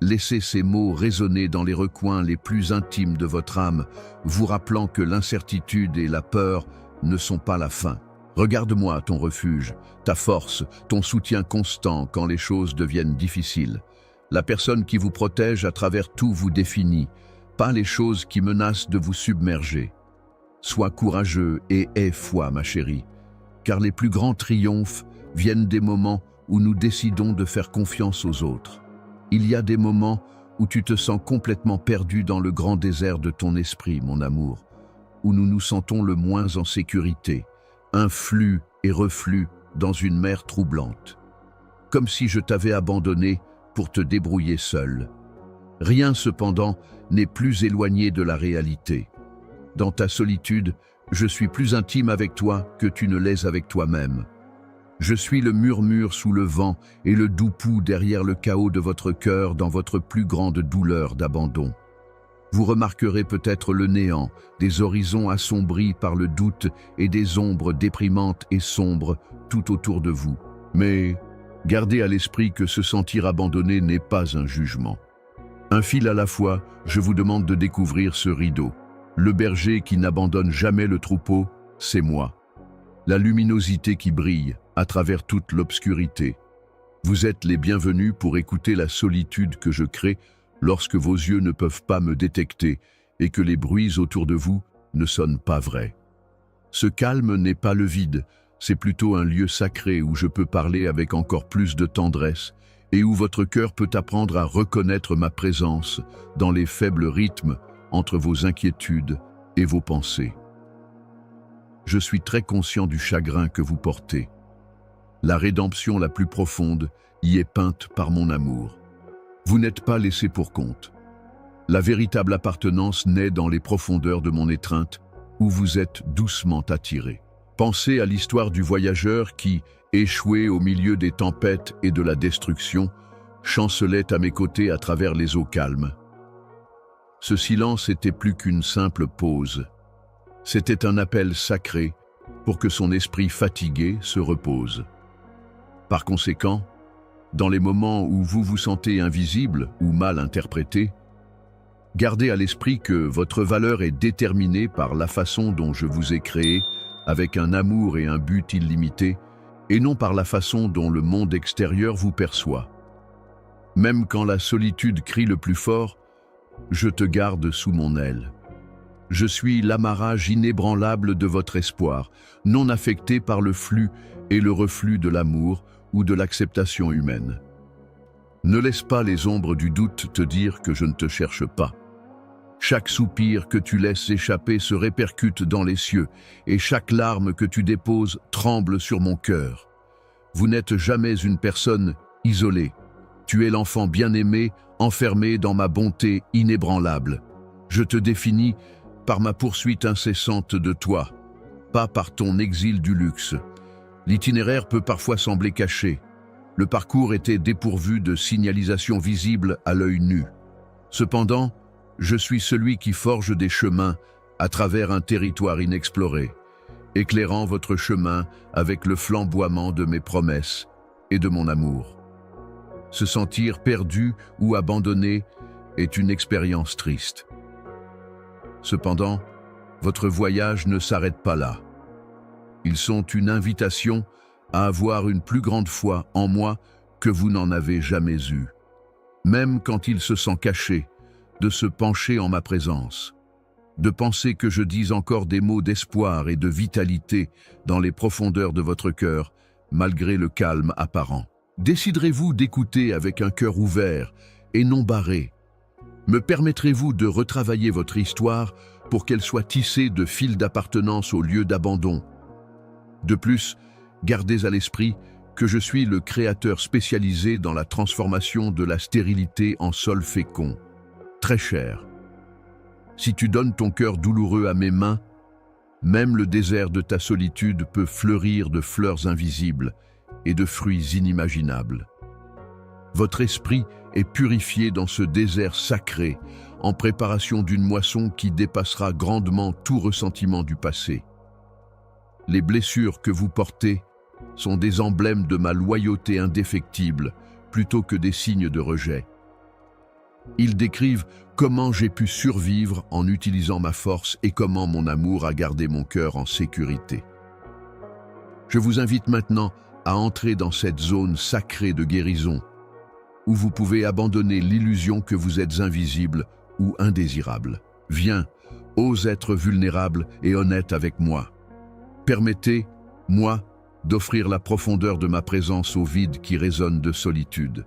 Laissez ces mots résonner dans les recoins les plus intimes de votre âme, vous rappelant que l'incertitude et la peur ne sont pas la fin. Regarde-moi ton refuge, ta force, ton soutien constant quand les choses deviennent difficiles. La personne qui vous protège à travers tout vous définit, pas les choses qui menacent de vous submerger. Sois courageux et aie foi, ma chérie, car les plus grands triomphes viennent des moments où nous décidons de faire confiance aux autres. Il y a des moments où tu te sens complètement perdu dans le grand désert de ton esprit, mon amour, où nous nous sentons le moins en sécurité, un flux et reflux dans une mer troublante. Comme si je t'avais abandonné pour te débrouiller seul. Rien cependant n'est plus éloigné de la réalité. Dans ta solitude, je suis plus intime avec toi que tu ne l'es avec toi-même. Je suis le murmure sous le vent et le doux pouls derrière le chaos de votre cœur dans votre plus grande douleur d'abandon. Vous remarquerez peut-être le néant, des horizons assombris par le doute et des ombres déprimantes et sombres tout autour de vous. Mais gardez à l'esprit que se sentir abandonné n'est pas un jugement. Un fil à la fois, je vous demande de découvrir ce rideau. Le berger qui n'abandonne jamais le troupeau, c'est moi. La luminosité qui brille à travers toute l'obscurité. Vous êtes les bienvenus pour écouter la solitude que je crée lorsque vos yeux ne peuvent pas me détecter et que les bruits autour de vous ne sonnent pas vrais. Ce calme n'est pas le vide, c'est plutôt un lieu sacré où je peux parler avec encore plus de tendresse et où votre cœur peut apprendre à reconnaître ma présence dans les faibles rythmes entre vos inquiétudes et vos pensées. Je suis très conscient du chagrin que vous portez. La rédemption la plus profonde y est peinte par mon amour. Vous n'êtes pas laissé pour compte. La véritable appartenance naît dans les profondeurs de mon étreinte, où vous êtes doucement attiré. Pensez à l'histoire du voyageur qui, échoué au milieu des tempêtes et de la destruction, chancelait à mes côtés à travers les eaux calmes. Ce silence était plus qu'une simple pause. C'était un appel sacré pour que son esprit fatigué se repose. Par conséquent, dans les moments où vous vous sentez invisible ou mal interprété, gardez à l'esprit que votre valeur est déterminée par la façon dont je vous ai créé, avec un amour et un but illimité, et non par la façon dont le monde extérieur vous perçoit. Même quand la solitude crie le plus fort, je te garde sous mon aile. Je suis l'amarrage inébranlable de votre espoir, non affecté par le flux et le reflux de l'amour ou de l'acceptation humaine. Ne laisse pas les ombres du doute te dire que je ne te cherche pas. Chaque soupir que tu laisses échapper se répercute dans les cieux, et chaque larme que tu déposes tremble sur mon cœur. Vous n'êtes jamais une personne isolée. Tu es l'enfant bien-aimé, enfermé dans ma bonté inébranlable. Je te définis par ma poursuite incessante de toi, pas par ton exil du luxe. L'itinéraire peut parfois sembler caché. Le parcours était dépourvu de signalisation visible à l'œil nu. Cependant, je suis celui qui forge des chemins à travers un territoire inexploré, éclairant votre chemin avec le flamboiement de mes promesses et de mon amour. Se sentir perdu ou abandonné est une expérience triste. Cependant, votre voyage ne s'arrête pas là. Ils sont une invitation à avoir une plus grande foi en moi que vous n'en avez jamais eue. Même quand il se sent caché, de se pencher en ma présence, de penser que je dis encore des mots d'espoir et de vitalité dans les profondeurs de votre cœur, malgré le calme apparent. Déciderez-vous d'écouter avec un cœur ouvert et non barré? Me permettrez-vous de retravailler votre histoire pour qu'elle soit tissée de fils d'appartenance au lieu d'abandon? De plus, gardez à l'esprit que je suis le créateur spécialisé dans la transformation de la stérilité en sol fécond. Très cher. Si tu donnes ton cœur douloureux à mes mains, même le désert de ta solitude peut fleurir de fleurs invisibles et de fruits inimaginables. Votre esprit est purifié dans ce désert sacré, en préparation d'une moisson qui dépassera grandement tout ressentiment du passé. Les blessures que vous portez sont des emblèmes de ma loyauté indéfectible plutôt que des signes de rejet. Ils décrivent comment j'ai pu survivre en utilisant ma force et comment mon amour a gardé mon cœur en sécurité. Je vous invite maintenant à entrer dans cette zone sacrée de guérison, où vous pouvez abandonner l'illusion que vous êtes invisible ou indésirable. Viens, ose être vulnérable et honnête avec moi. Permettez-moi d'offrir la profondeur de ma présence au vide qui résonne de solitude.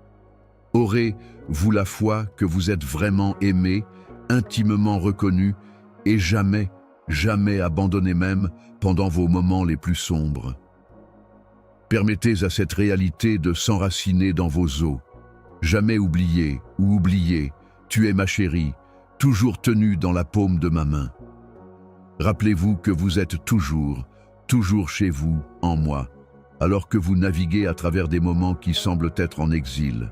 Aurez-vous la foi que vous êtes vraiment aimé, intimement reconnu et jamais, jamais abandonné même pendant vos moments les plus sombres? Permettez à cette réalité de s'enraciner dans vos os. Jamais oublié ou oublié, tu es ma chérie, toujours tenue dans la paume de ma main. Rappelez-vous que vous êtes toujours chez vous, en moi, alors que vous naviguez à travers des moments qui semblent être en exil.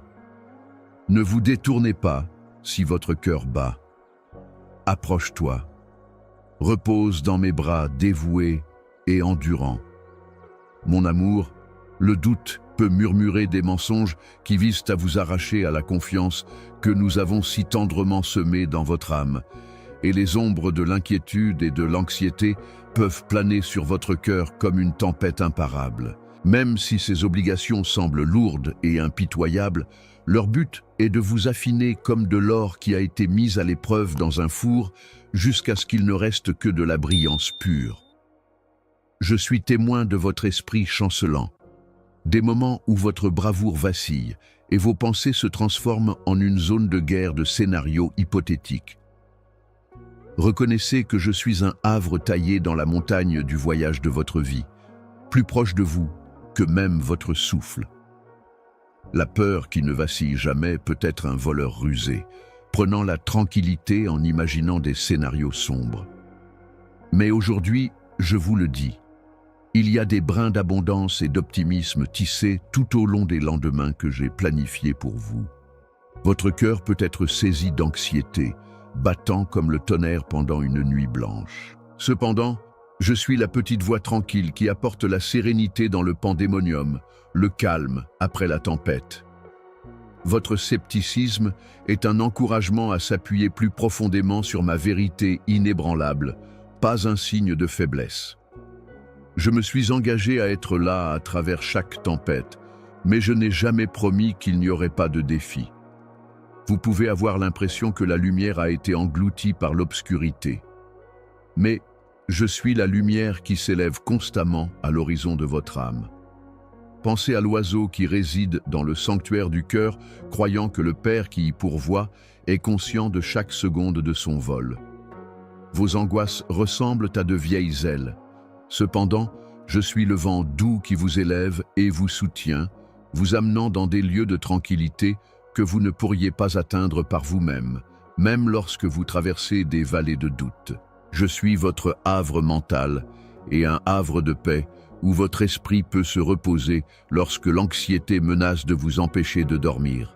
Ne vous détournez pas si votre cœur bat. Approche-toi. Repose dans mes bras dévoués et endurants. Mon amour, le doute peut murmurer des mensonges qui visent à vous arracher à la confiance que nous avons si tendrement semée dans votre âme, et les ombres de l'inquiétude et de l'anxiété peuvent planer sur votre cœur comme une tempête imparable. Même si ces obligations semblent lourdes et impitoyables, leur but est de vous affiner comme de l'or qui a été mis à l'épreuve dans un four jusqu'à ce qu'il ne reste que de la brillance pure. Je suis témoin de votre esprit chancelant, des moments où votre bravoure vacille et vos pensées se transforment en une zone de guerre de scénarios hypothétiques. Reconnaissez que je suis un havre taillé dans la montagne du voyage de votre vie, plus proche de vous que même votre souffle. La peur qui ne vacille jamais peut être un voleur rusé, prenant la tranquillité en imaginant des scénarios sombres. Mais aujourd'hui, je vous le dis, il y a des brins d'abondance et d'optimisme tissés tout au long des lendemains que j'ai planifiés pour vous. Votre cœur peut être saisi d'anxiété, battant comme le tonnerre pendant une nuit blanche. Cependant, je suis la petite voix tranquille qui apporte la sérénité dans le pandémonium, le calme après la tempête. Votre scepticisme est un encouragement à s'appuyer plus profondément sur ma vérité inébranlable, pas un signe de faiblesse. Je me suis engagé à être là à travers chaque tempête, mais je n'ai jamais promis qu'il n'y aurait pas de défi. Vous pouvez avoir l'impression que la lumière a été engloutie par l'obscurité. Mais je suis la lumière qui s'élève constamment à l'horizon de votre âme. Pensez à l'oiseau qui réside dans le sanctuaire du cœur, croyant que le Père qui y pourvoit est conscient de chaque seconde de son vol. Vos angoisses ressemblent à de vieilles ailes. Cependant, je suis le vent doux qui vous élève et vous soutient, vous amenant dans des lieux de tranquillité que vous ne pourriez pas atteindre par vous-même, même lorsque vous traversez des vallées de doute. Je suis votre havre mental et un havre de paix où votre esprit peut se reposer lorsque l'anxiété menace de vous empêcher de dormir.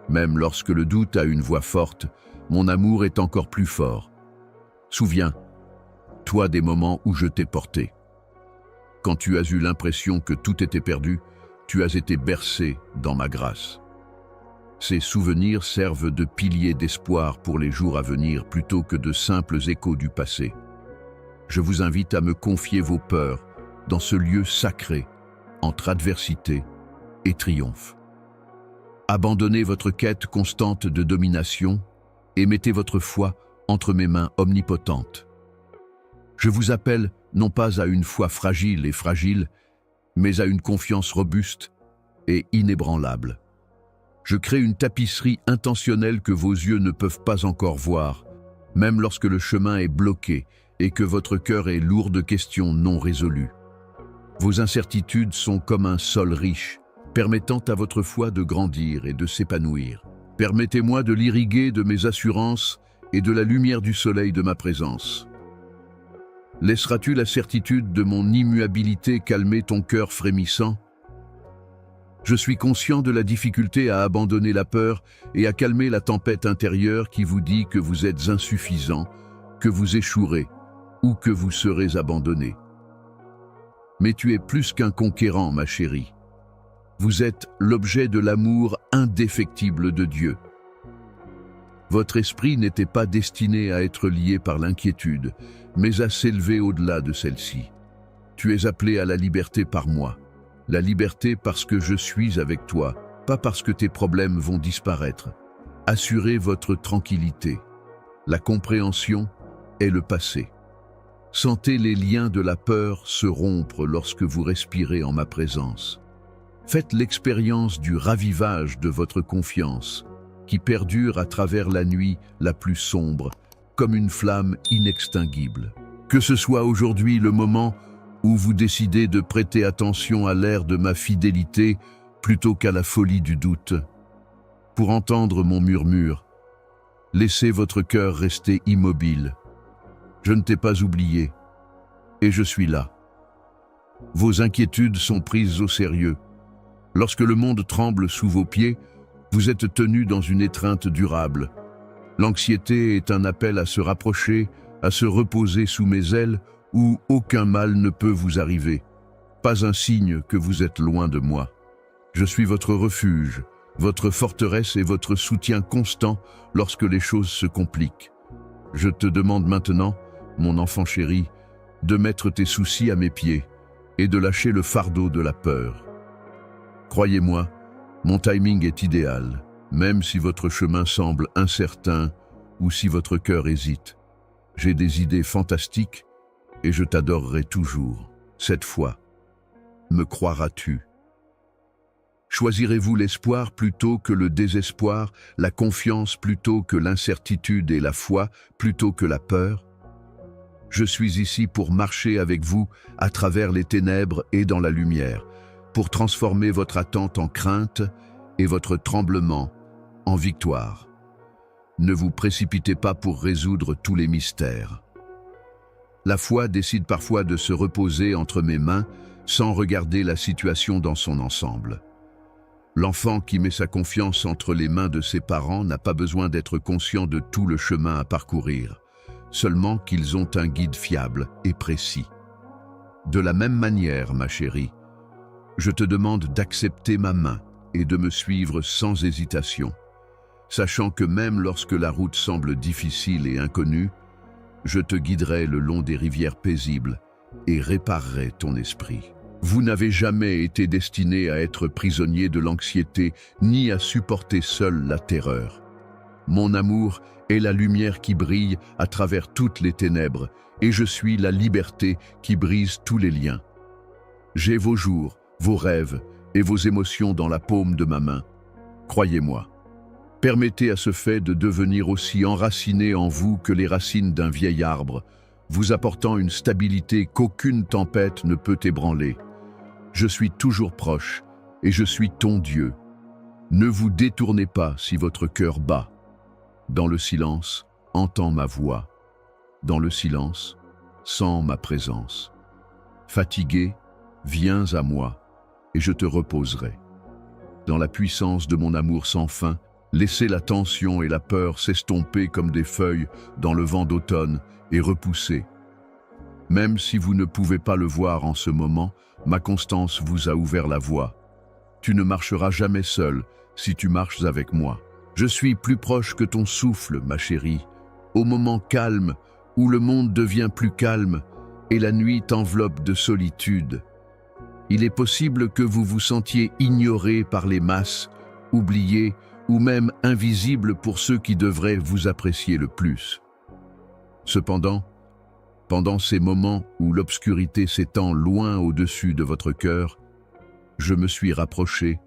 Même lorsque le doute a une voix forte, mon amour est encore plus fort. Souviens-toi des moments où je t'ai porté. Quand tu as eu l'impression que tout était perdu, tu as été bercé dans ma grâce. Ces souvenirs servent de piliers d'espoir pour les jours à venir plutôt que de simples échos du passé. Je vous invite à me confier vos peurs dans ce lieu sacré, entre adversité et triomphe. Abandonnez votre quête constante de domination et mettez votre foi entre mes mains omnipotentes. Je vous appelle non pas à une foi fragile et fragile, mais à une confiance robuste et inébranlable. Je crée une tapisserie intentionnelle que vos yeux ne peuvent pas encore voir, même lorsque le chemin est bloqué et que votre cœur est lourd de questions non résolues. Vos incertitudes sont comme un sol riche, permettant à votre foi de grandir et de s'épanouir. Permettez-moi de l'irriguer de mes assurances et de la lumière du soleil de ma présence. Laisseras-tu la certitude de mon immuabilité calmer ton cœur frémissant? Je suis conscient de la difficulté à abandonner la peur et à calmer la tempête intérieure qui vous dit que vous êtes insuffisant, que vous échouerez ou que vous serez abandonné. Mais tu es plus qu'un conquérant, ma chérie. Vous êtes l'objet de l'amour indéfectible de Dieu. Votre esprit n'était pas destiné à être lié par l'inquiétude, mais à s'élever au-delà de celle-ci. Tu es appelé à la liberté par moi. La liberté parce que je suis avec toi, pas parce que tes problèmes vont disparaître. Assurez votre tranquillité. La compréhension est le passé. Sentez les liens de la peur se rompre lorsque vous respirez en ma présence. Faites l'expérience du ravivage de votre confiance, qui perdure à travers la nuit la plus sombre, comme une flamme inextinguible. Que ce soit aujourd'hui le moment où vous décidez de prêter attention à l'air de ma fidélité plutôt qu'à la folie du doute. Pour entendre mon murmure, laissez votre cœur rester immobile. Je ne t'ai pas oublié, et je suis là. Vos inquiétudes sont prises au sérieux. Lorsque le monde tremble sous vos pieds, vous êtes tenu dans une étreinte durable. L'anxiété est un appel à se rapprocher, à se reposer sous mes ailes, où aucun mal ne peut vous arriver. Pas un signe que vous êtes loin de moi. Je suis votre refuge, votre forteresse et votre soutien constant lorsque les choses se compliquent. Je te demande maintenant, mon enfant chéri, de mettre tes soucis à mes pieds et de lâcher le fardeau de la peur. Croyez-moi, mon timing est idéal, même si votre chemin semble incertain ou si votre cœur hésite. J'ai des idées fantastiques et je t'adorerai toujours. Cette fois, me croiras-tu? Choisirez-vous l'espoir plutôt que le désespoir, la confiance plutôt que l'incertitude et la foi plutôt que la peur? Je suis ici pour marcher avec vous à travers les ténèbres et dans la lumière, pour transformer votre attente en crainte et votre tremblement en victoire. Ne vous précipitez pas pour résoudre tous les mystères. La foi décide parfois de se reposer entre mes mains sans regarder la situation dans son ensemble. L'enfant qui met sa confiance entre les mains de ses parents n'a pas besoin d'être conscient de tout le chemin à parcourir, seulement qu'ils ont un guide fiable et précis. De la même manière, ma chérie, je te demande d'accepter ma main et de me suivre sans hésitation, sachant que même lorsque la route semble difficile et inconnue, je te guiderai le long des rivières paisibles et réparerai ton esprit. Vous n'avez jamais été destiné à être prisonnier de l'anxiété ni à supporter seul la terreur. Mon amour est la lumière qui brille à travers toutes les ténèbres et je suis la liberté qui brise tous les liens. J'ai vos jours, vos rêves et vos émotions dans la paume de ma main. Croyez-moi. Permettez à ce fait de devenir aussi enraciné en vous que les racines d'un vieil arbre, vous apportant une stabilité qu'aucune tempête ne peut ébranler. Je suis toujours proche et je suis ton Dieu. Ne vous détournez pas si votre cœur bat. Dans le silence, entends ma voix. Dans le silence, sens ma présence. Fatigué, viens à moi, et je te reposerai. Dans la puissance de mon amour sans fin, laissez la tension et la peur s'estomper comme des feuilles dans le vent d'automne et repousser. Même si vous ne pouvez pas le voir en ce moment, ma constance vous a ouvert la voie. Tu ne marcheras jamais seul si tu marches avec moi. Je suis plus proche que ton souffle, ma chérie, au moment calme où le monde devient plus calme et la nuit t'enveloppe de solitude. Il est possible que vous vous sentiez ignoré par les masses, oublié ou même invisible pour ceux qui devraient vous apprécier le plus. Cependant, pendant ces moments où l'obscurité s'étend loin au-dessus de votre cœur, je me suis rapproché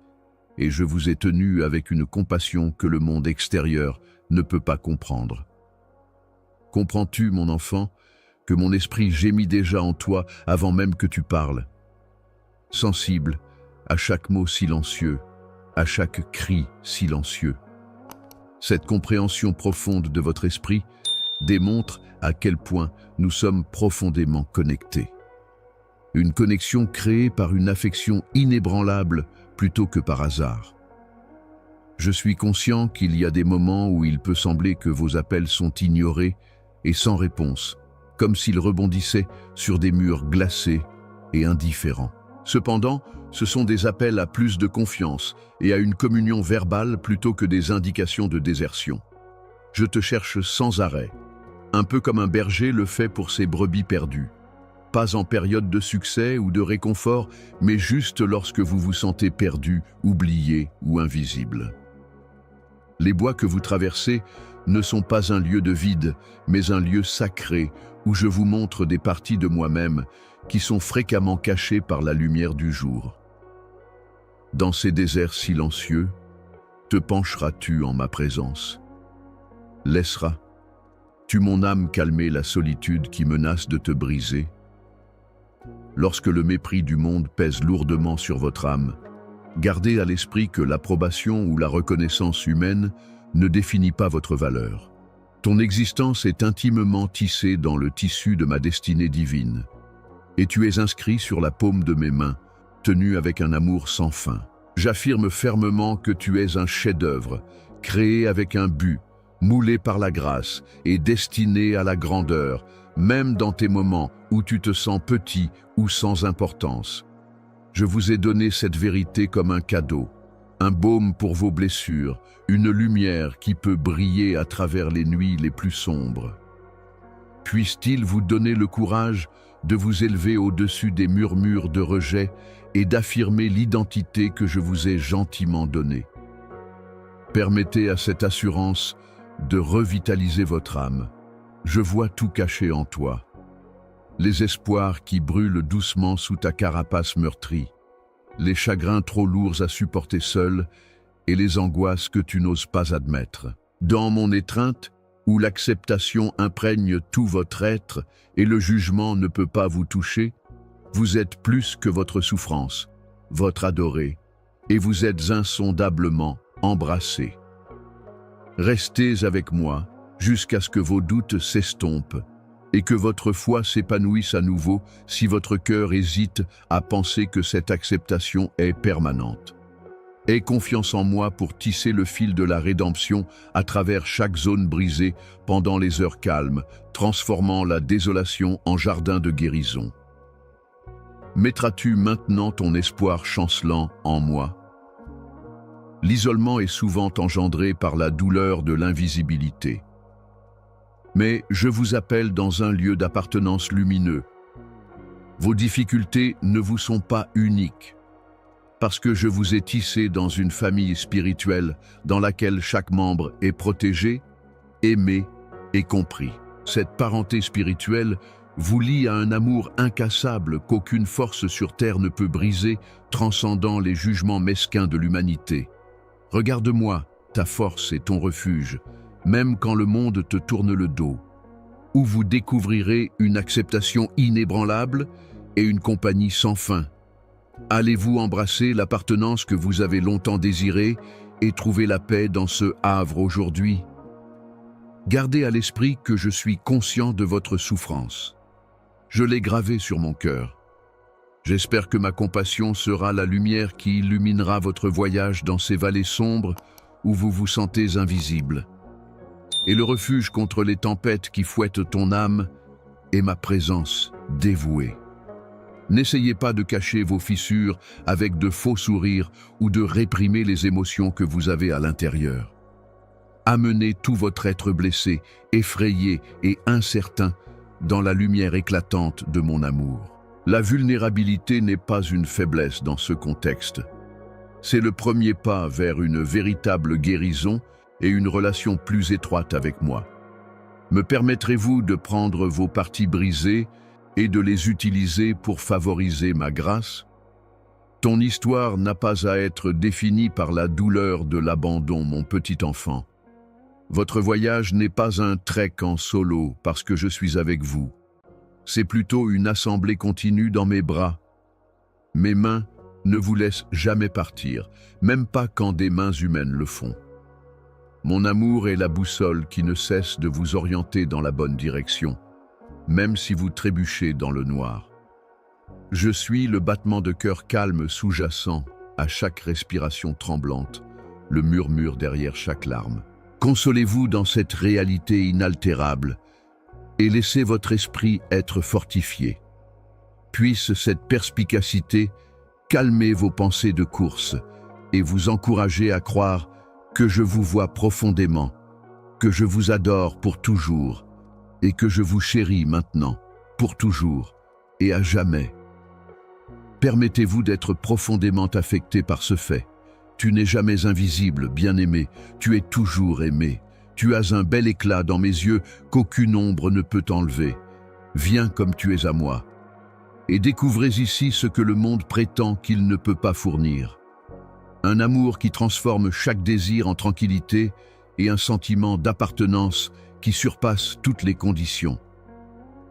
et je vous ai tenu avec une compassion que le monde extérieur ne peut pas comprendre. Comprends-tu, mon enfant, que mon esprit gémit déjà en toi avant même que tu parles? Sensible à chaque mot silencieux, à chaque cri silencieux. Cette compréhension profonde de votre esprit démontre à quel point nous sommes profondément connectés. Une connexion créée par une affection inébranlable plutôt que par hasard. Je suis conscient qu'il y a des moments où il peut sembler que vos appels sont ignorés et sans réponse, comme s'ils rebondissaient sur des murs glacés et indifférents. Cependant, ce sont des appels à plus de confiance et à une communion verbale plutôt que des indications de désertion. Je te cherche sans arrêt, un peu comme un berger le fait pour ses brebis perdues. Pas en période de succès ou de réconfort, mais juste lorsque vous vous sentez perdu, oublié ou invisible. Les bois que vous traversez ne sont pas un lieu de vide, mais un lieu sacré où je vous montre des parties de moi-même qui sont fréquemment cachées par la lumière du jour. Dans ces déserts silencieux, te pencheras-tu en ma présence? Laisseras-tu mon âme calmer la solitude qui menace de te briser? Lorsque le mépris du monde pèse lourdement sur votre âme, gardez à l'esprit que l'approbation ou la reconnaissance humaine ne définit pas votre valeur. Ton existence est intimement tissée dans le tissu de ma destinée divine, et tu es inscrit sur la paume de mes mains, tenu avec un amour sans fin. J'affirme fermement que tu es un chef-d'œuvre, créé avec un but, moulé par la grâce et destiné à la grandeur, même dans tes moments où tu te sens petit ou sans importance. Je vous ai donné cette vérité comme un cadeau, un baume pour vos blessures, une lumière qui peut briller à travers les nuits les plus sombres. Puisse-t-il vous donner le courage de vous élever au-dessus des murmures de rejet et d'affirmer l'identité que je vous ai gentiment donnée. Permettez à cette assurance de revitaliser votre âme. Je vois tout caché en toi. Les espoirs qui brûlent doucement sous ta carapace meurtrie, les chagrins trop lourds à supporter seul et les angoisses que tu n'oses pas admettre. Dans mon étreinte, où l'acceptation imprègne tout votre être et le jugement ne peut pas vous toucher, vous êtes plus que votre souffrance, votre adoré, et vous êtes insondablement embrassé. Restez avec moi jusqu'à ce que vos doutes s'estompent et que votre foi s'épanouisse à nouveau si votre cœur hésite à penser que cette acceptation est permanente. Aie confiance en moi pour tisser le fil de la rédemption à travers chaque zone brisée pendant les heures calmes, transformant la désolation en jardin de guérison. Mettras-tu maintenant ton espoir chancelant en moi? L'isolement est souvent engendré par la douleur de l'invisibilité. Mais je vous appelle dans un lieu d'appartenance lumineux. Vos difficultés ne vous sont pas uniques, parce que je vous ai tissé dans une famille spirituelle dans laquelle chaque membre est protégé, aimé et compris. Cette parenté spirituelle vous lie à un amour incassable qu'aucune force sur terre ne peut briser, transcendant les jugements mesquins de l'humanité. Regarde-moi, ta force et ton refuge, même quand le monde te tourne le dos, où vous découvrirez une acceptation inébranlable et une compagnie sans fin. Allez-vous embrasser l'appartenance que vous avez longtemps désirée et trouver la paix dans ce havre aujourd'hui? Gardez à l'esprit que je suis conscient de votre souffrance. Je l'ai gravé sur mon cœur. J'espère que ma compassion sera la lumière qui illuminera votre voyage dans ces vallées sombres où vous vous sentez invisible. Et le refuge contre les tempêtes qui fouettent ton âme est ma présence dévouée. N'essayez pas de cacher vos fissures avec de faux sourires ou de réprimer les émotions que vous avez à l'intérieur. Amenez tout votre être blessé, effrayé et incertain dans la lumière éclatante de mon amour. La vulnérabilité n'est pas une faiblesse dans ce contexte. C'est le premier pas vers une véritable guérison et une relation plus étroite avec moi. Me permettrez-vous de prendre vos parties brisées et de les utiliser pour favoriser ma grâce? Ton histoire n'a pas à être définie par la douleur de l'abandon, mon petit enfant. Votre voyage n'est pas un trek en solo parce que je suis avec vous. C'est plutôt une assemblée continue dans mes bras. Mes mains ne vous laissent jamais partir, même pas quand des mains humaines le font. Mon amour est la boussole qui ne cesse de vous orienter dans la bonne direction, même si vous trébuchez dans le noir. Je suis le battement de cœur calme sous-jacent à chaque respiration tremblante, le murmure derrière chaque larme. Consolez-vous dans cette réalité inaltérable et laissez votre esprit être fortifié. Puisse cette perspicacité calmer vos pensées de course et vous encourager à croire que je vous vois profondément, que je vous adore pour toujours et que je vous chéris maintenant, pour toujours et à jamais. Permettez-vous d'être profondément affecté par ce fait. Tu n'es jamais invisible, bien-aimé, tu es toujours aimé. Tu as un bel éclat dans mes yeux qu'aucune ombre ne peut enlever. Viens comme tu es à moi. Et découvrez ici ce que le monde prétend qu'il ne peut pas fournir. Un amour qui transforme chaque désir en tranquillité et un sentiment d'appartenance qui surpasse toutes les conditions.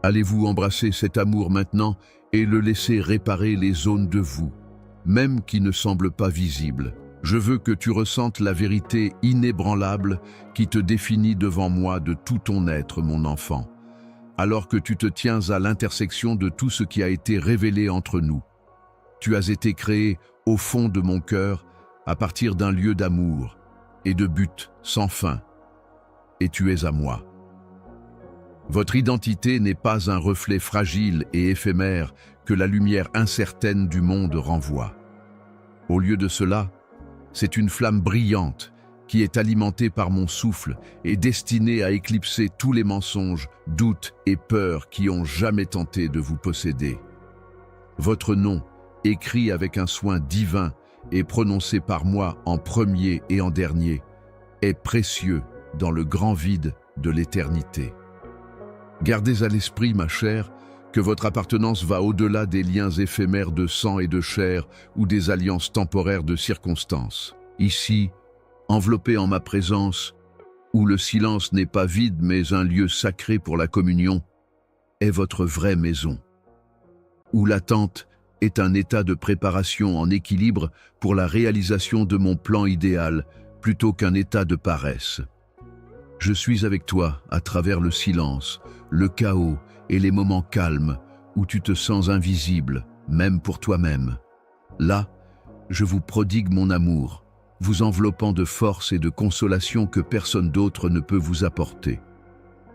Allez-vous embrasser cet amour maintenant et le laisser réparer les zones de vous, même qui ne semblent pas visibles. Je veux que tu ressentes la vérité inébranlable qui te définit devant moi de tout ton être, mon enfant, alors que tu te tiens à l'intersection de tout ce qui a été révélé entre nous. Tu as été créé au fond de mon cœur à partir d'un lieu d'amour et de but sans fin, et tu es à moi. Votre identité n'est pas un reflet fragile et éphémère que la lumière incertaine du monde renvoie. Au lieu de cela, c'est une flamme brillante qui est alimentée par mon souffle et destinée à éclipser tous les mensonges, doutes et peurs qui ont jamais tenté de vous posséder. Votre nom, écrit avec un soin divin et prononcé par moi en premier et en dernier, est précieux dans le grand vide de l'éternité. Gardez à l'esprit, ma chère, que votre appartenance va au-delà des liens éphémères de sang et de chair ou des alliances temporaires de circonstances. Ici, enveloppé en ma présence, où le silence n'est pas vide mais un lieu sacré pour la communion, est votre vraie maison. Où l'attente est un état de préparation en équilibre pour la réalisation de mon plan idéal plutôt qu'un état de paresse. Je suis avec toi à travers le silence, le chaos et les moments calmes où tu te sens invisible, même pour toi-même. Là, je vous prodigue mon amour, vous enveloppant de force et de consolation que personne d'autre ne peut vous apporter.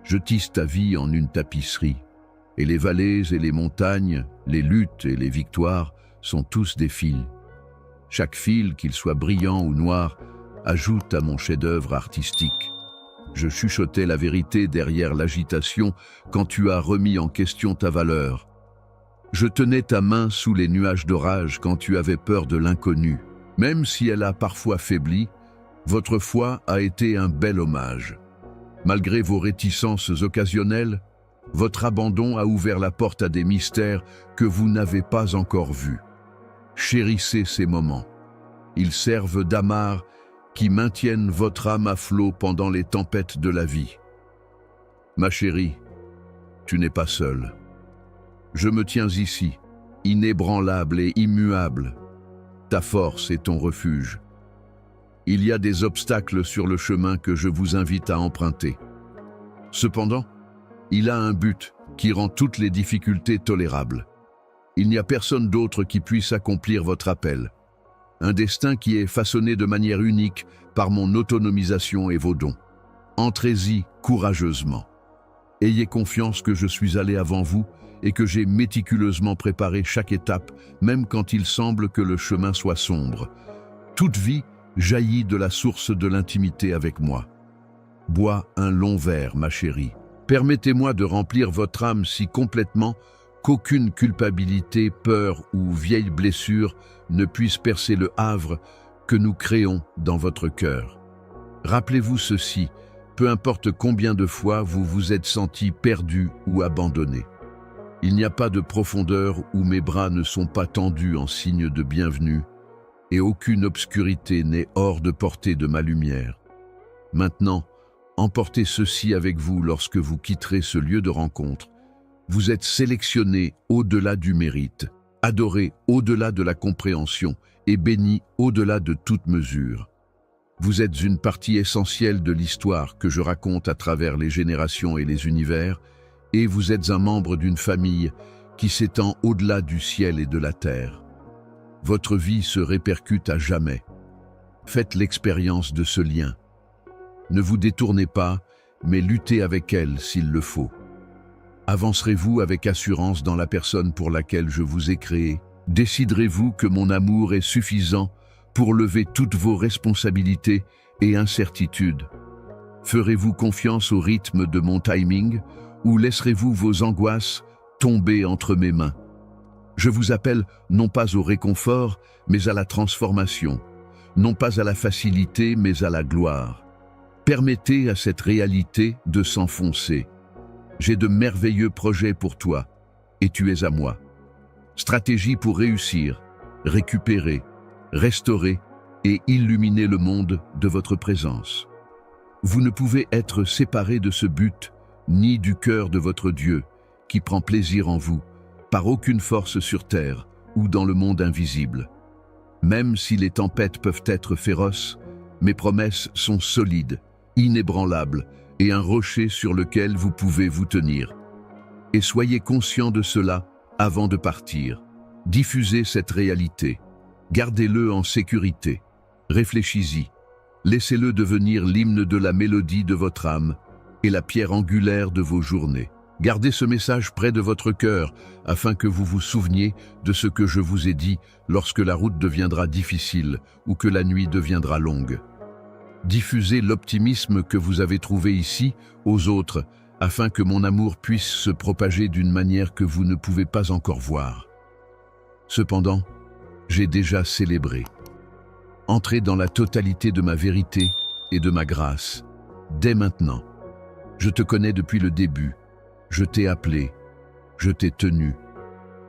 Je tisse ta vie en une tapisserie, et les vallées et les montagnes, les luttes et les victoires sont tous des fils. Chaque fil, qu'il soit brillant ou noir, ajoute à mon chef-d'œuvre artistique. Je chuchotais la vérité derrière l'agitation quand tu as remis en question ta valeur. Je tenais ta main sous les nuages d'orage quand tu avais peur de l'inconnu. Même si elle a parfois faibli, votre foi a été un bel hommage. Malgré vos réticences occasionnelles, votre abandon a ouvert la porte à des mystères que vous n'avez pas encore vus. Chérissez ces moments. Ils servent d'amarre qui maintiennent votre âme à flot pendant les tempêtes de la vie. Ma chérie, tu n'es pas seule. Je me tiens ici, inébranlable et immuable. Ta force est ton refuge. Il y a des obstacles sur le chemin que je vous invite à emprunter. Cependant, il a un but qui rend toutes les difficultés tolérables. Il n'y a personne d'autre qui puisse accomplir votre appel. Un destin qui est façonné de manière unique par mon autonomisation et vos dons. Entrez-y courageusement. Ayez confiance que je suis allé avant vous et que j'ai méticuleusement préparé chaque étape, même quand il semble que le chemin soit sombre. Toute vie jaillit de la source de l'intimité avec moi. Bois un long verre, ma chérie. Permettez-moi de remplir votre âme si complètement qu'aucune culpabilité, peur ou vieille blessure ne puisse percer le havre que nous créons dans votre cœur. Rappelez-vous ceci, peu importe combien de fois vous vous êtes senti perdu ou abandonné. Il n'y a pas de profondeur où mes bras ne sont pas tendus en signe de bienvenue, et aucune obscurité n'est hors de portée de ma lumière. Maintenant, emportez ceci avec vous lorsque vous quitterez ce lieu de rencontre. Vous êtes sélectionné au-delà du mérite, adoré au-delà de la compréhension et béni au-delà de toute mesure. Vous êtes une partie essentielle de l'histoire que je raconte à travers les générations et les univers, et vous êtes un membre d'une famille qui s'étend au-delà du ciel et de la terre. Votre vie se répercute à jamais. Faites l'expérience de ce lien. Ne vous détournez pas, mais luttez avec elle s'il le faut. Avancerez-vous avec assurance dans la personne pour laquelle je vous ai créé? Déciderez-vous que mon amour est suffisant pour lever toutes vos responsabilités et incertitudes? Ferez-vous confiance au rythme de mon timing ou laisserez-vous vos angoisses tomber entre mes mains? Je vous appelle non pas au réconfort, mais à la transformation, non pas à la facilité, mais à la gloire. Permettez à cette réalité de s'enfoncer. J'ai de merveilleux projets pour toi, et tu es à moi. Stratégie pour réussir, récupérer, restaurer et illuminer le monde de votre présence. Vous ne pouvez être séparés de ce but, ni du cœur de votre Dieu, qui prend plaisir en vous, par aucune force sur terre ou dans le monde invisible. Même si les tempêtes peuvent être féroces, mes promesses sont solides, inébranlables et un rocher sur lequel vous pouvez vous tenir. Et soyez conscients de cela avant de partir. Diffusez cette réalité. Gardez-le en sécurité. Réfléchis-y. Laissez-le devenir l'hymne de la mélodie de votre âme et la pierre angulaire de vos journées. Gardez ce message près de votre cœur afin que vous vous souveniez de ce que je vous ai dit lorsque la route deviendra difficile ou que la nuit deviendra longue. Diffusez l'optimisme que vous avez trouvé ici aux autres afin que mon amour puisse se propager d'une manière que vous ne pouvez pas encore voir. Cependant, j'ai déjà célébré. Entrez dans la totalité de ma vérité et de ma grâce, dès maintenant. Je te connais depuis le début. Je t'ai appelé, je t'ai tenu,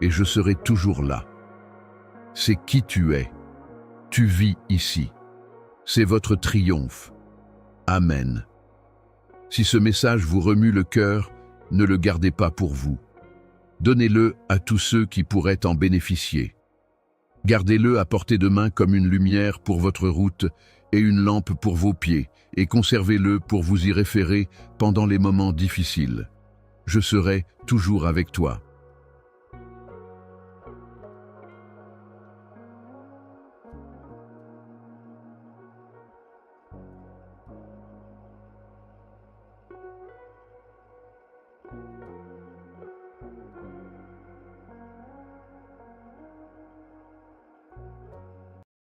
et je serai toujours là. C'est qui tu es. Tu vis ici. C'est votre triomphe. Amen. Si ce message vous remue le cœur, ne le gardez pas pour vous. Donnez-le à tous ceux qui pourraient en bénéficier. Gardez-le à portée de main comme une lumière pour votre route et une lampe pour vos pieds, et conservez-le pour vous y référer pendant les moments difficiles. Je serai toujours avec toi.